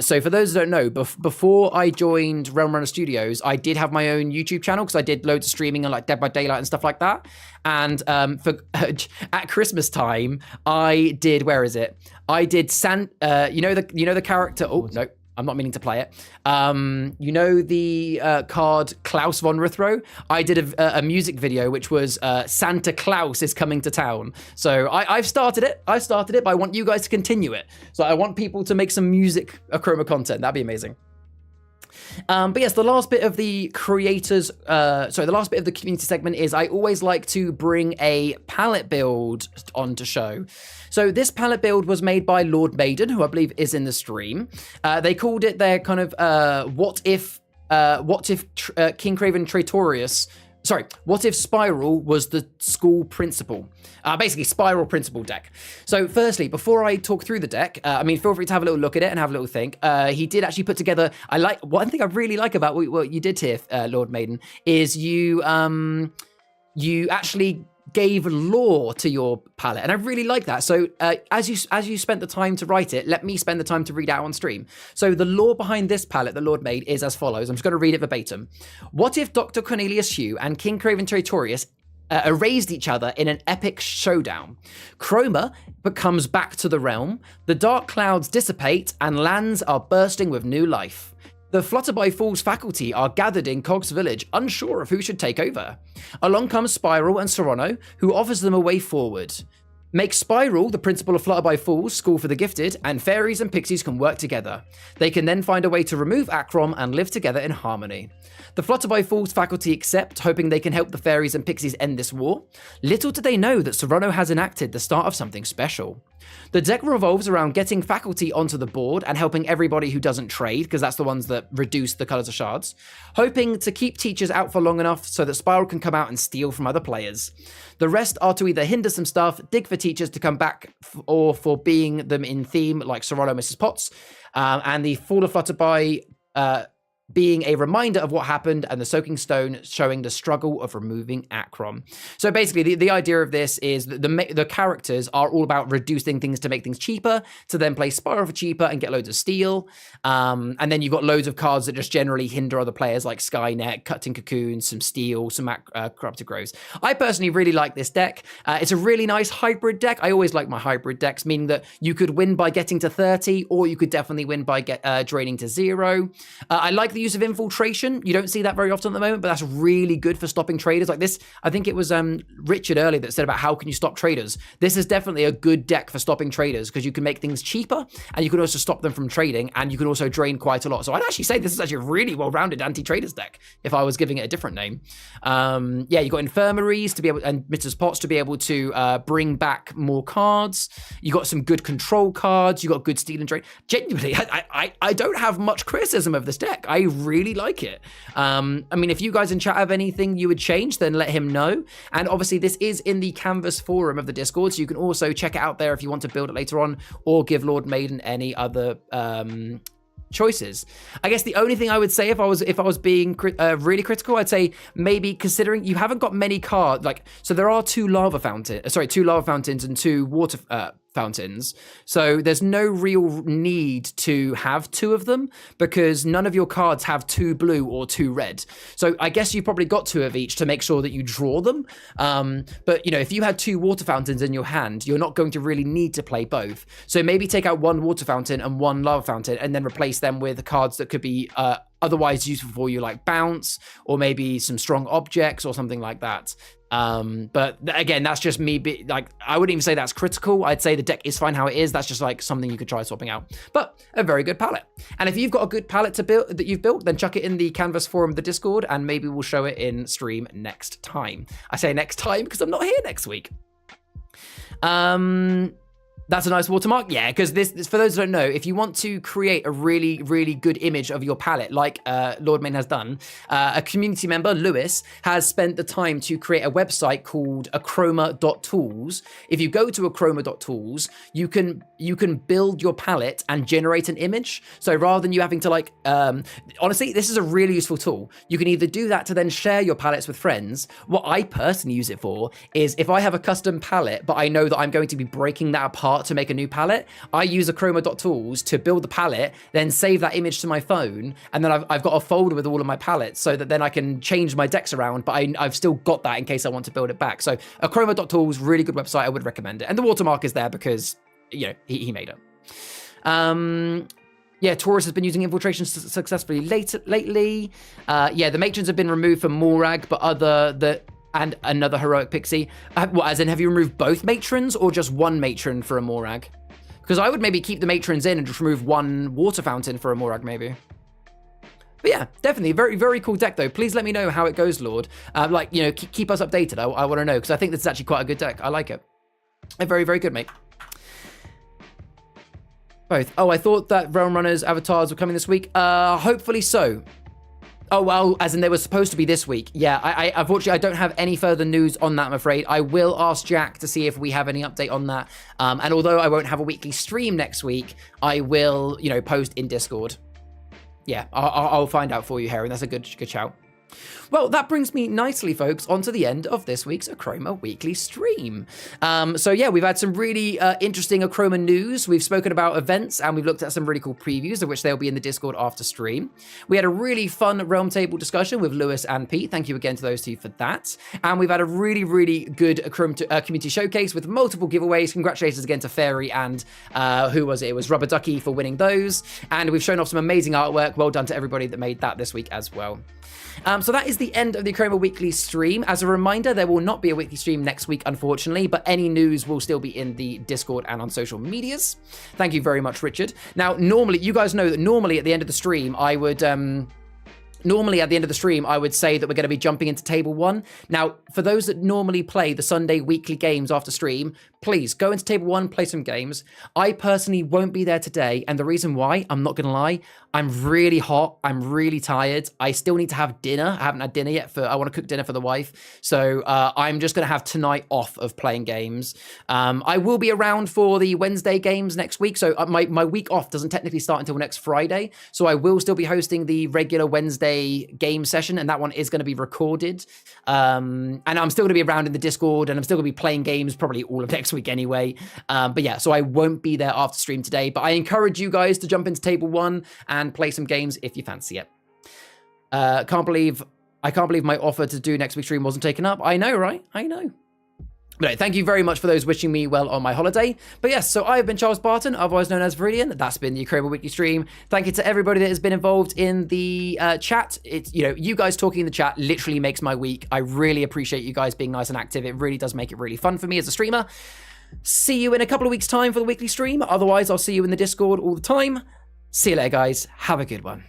A: So for those that don't know, before I joined Realm Runner Studios, I did have my own YouTube channel because I did loads of streaming on like Dead by Daylight and stuff like that. And at Christmas time, I did, where is it? I did the character. Oh no. I'm not meaning to play it. The card Klaus von Rithrow? I did a music video which was Santa Claus is coming to town. So I've started it. But I want you guys to continue it. So I want people to make some music Achroma content. That'd be amazing. But yes, the last bit of the community segment is I always like to bring a palette build onto show. So this palette build was made by Lord Maiden, who I believe is in the stream. They called it their kind of what if King Craven Traitorius. Sorry, what if Spiral was the school principal? Basically, Spiral principal deck. So firstly, before I talk through the deck, feel free to have a little look at it and have a little think. He did actually put together, one thing I really like about what you did here, Lord Maiden, is you actually gave lore to your palette, and I really like that. So as you spent the time to write it, let me spend the time to read out on stream. So the lore behind this palette the Lord made is as follows. I'm just going to read it verbatim. What if Dr. Cornelius Hugh and King Craven Traitorius erased each other in an epic showdown? Chroma becomes back to the realm, the dark clouds dissipate, and lands are bursting with new life. The Flutterby Fools faculty are gathered in Cog's village, unsure of who should take over. Along comes Spiral and Serrano, who offers them a way forward. Make Spiral the principal of Flutterby Fools, School for the Gifted, and fairies and pixies can work together. They can then find a way to remove Achroma and live together in harmony. The Flutterby Fools faculty accept, hoping they can help the fairies and pixies end this war. Little do they know that Serrano has enacted the start of something special. The deck revolves around getting faculty onto the board and helping everybody who doesn't trade, because that's the ones that reduce the colours of shards. Hoping to keep teachers out for long enough so that Spiral can come out and steal from other players. The rest are to either hinder some stuff, dig for teachers to come back, or for being them in theme like Serrano, Mrs. Potts, and the Fall of Flutterby being a reminder of what happened, and the Soaking Stone showing the struggle of removing Achroma. So basically, the idea of this is that the characters are all about reducing things to make things cheaper, to then play Spiral for cheaper and get loads of steel. And then you've got loads of cards that just generally hinder other players, like Skynet, Cutting Cocoon, some steel, some Corrupted Groves. I personally really like this deck. It's a really nice hybrid deck. I always like my hybrid decks, meaning that you could win by getting to 30, or you could definitely win by draining to 0. I like the use of infiltration. You don't see that very often at the moment, but that's really good for stopping traders like this. I think it was Richard earlier that said about how can you stop traders. This is definitely a good deck for stopping traders because you can make things cheaper and you can also stop them from trading, and you can also drain quite a lot. So I'd actually say this is actually a really well-rounded anti-traders deck if I was giving it a different name. Yeah, you got infirmaries to be able, and Mrs. Potts to be able to bring back more cards. You got some good control cards. You got good steal and drain. Genuinely, I don't have much criticism of this deck. I really like it. If you guys in chat have anything you would change, then let him know. And obviously this is in the Canvas forum of the Discord, so you can also check it out there if you want to build it later on, or give Lord Maiden any other choices. I guess the only thing I would say if I was being really critical, I'd say maybe considering you haven't got many cards, so there are two lava fountains and two water fountains. So there's no real need to have 2 of them because none of your cards have 2 blue or 2 red. So I guess you probably got 2 of each to make sure that you draw them. But, you know, if you had 2 water fountains in your hand, you're not going to really need to play both. So maybe take out 1 water fountain and 1 lava fountain and then replace them with cards that could be otherwise useful for you, like bounce or maybe some strong objects or something like that. But again, that's just me. Like, I wouldn't even say that's critical. I'd say the deck is fine how it is. That's just like something you could try swapping out. But a very good palette. And if you've got a good palette to build that you've built, then chuck it in the Canvas forum, the Discord, and maybe we'll show it in stream next time. I say next time because I'm not here next week. That's a nice watermark. Yeah, because this, for those who don't know, if you want to create a really, really good image of your palette, like Lord Main has done, a community member, Lewis, has spent the time to create a website called Achroma.tools. If you go to Achroma.tools, you can build your palette and generate an image. So rather than you having to like, honestly, this is a really useful tool. You can either do that to then share your palettes with friends. What I personally use it for is if I have a custom palette, but I know that I'm going to be breaking that apart to make a new palette, I use Achroma.tools to build the palette, then save that image to my phone, and then I've got a folder with all of my palettes so that then I can change my decks around, but I've still got that in case I want to build it back. So Achroma.tools, really good website, I would recommend it. And the watermark is there because, you know, he made it. Yeah, Taurus has been using infiltration successfully lately. Yeah, the matrons have been removed from Morag, but and another heroic pixie. What, as in, have you removed both matrons or just one matron for a Morag? Because I would maybe keep the matrons in and just remove 1 water fountain for a Morag, maybe. But yeah, definitely very, very cool deck though. Please let me know how it goes, Lord. Like, you know, keep us updated. I want to know because I think this is actually quite a good deck. I like it. Very, very good, mate. Both. Oh, I thought that Realm Runners avatars were coming this week. Hopefully so. Oh, well, as in they were supposed to be this week. Yeah, I unfortunately, I don't have any further news on that, I'm afraid. I will ask Jack to see if we have any update on that. And although I won't have a weekly stream next week, I will, you know, post in Discord. Yeah, I'll find out for you, Heron. That's a good shout. Well, that brings me nicely, folks, onto the end of this week's Achroma Weekly Stream. So yeah, we've had some really interesting Achroma news. We've spoken about events, and we've looked at some really cool previews, of which they'll be in the Discord after stream. We had a really fun Realm Table discussion with Lewis and Pete. Thank you again to those two for that. And we've had a really, really good Achroma community showcase with multiple giveaways. Congratulations again to Fairy and who was it? It was Rubber Ducky for winning those. And we've shown off some amazing artwork. Well done to everybody that made that this week as well. So that is the end of the Achroma Weekly Stream. As a reminder, there will not be a weekly stream next week, unfortunately, but any news will still be in the Discord and on social medias. Thank you very much, Richard. Now, normally, you guys know that normally at the end of the stream, I would... Normally, at the end of the stream, I would say that we're going to be jumping into Table 1. Now, for those that normally play the Sunday weekly games after stream, please go into Table 1, play some games. I personally won't be there today, and the reason why, I'm not going to lie, I'm really hot, I'm really tired, I still need to have dinner. I haven't had dinner yet, I want to cook dinner for the wife, so I'm just going to have tonight off of playing games. I will be around for the Wednesday games next week, so my week off doesn't technically start until next Friday, so I will still be hosting the regular Wednesday game session, and that one is going to be recorded. And I'm still going to be around in the Discord, and I'm still going to be playing games probably all of next week anyway. But yeah, so I won't be there after stream today, but I encourage you guys to jump into Table 1 and play some games if you fancy it. I can't believe my offer to do next week's stream wasn't taken up. I know, right? I know. But no, thank you very much for those wishing me well on my holiday. But yes, so I have been Charles Barton, otherwise known as Viridian. That's been the Achroma Weekly Stream. Thank you to everybody that has been involved in the chat. It's, you know, you guys talking in the chat literally makes my week. I really appreciate you guys being nice and active. It really does make it really fun for me as a streamer. See you in a couple of weeks' time for the weekly stream. Otherwise, I'll see you in the Discord all the time. See you later, guys. Have a good one.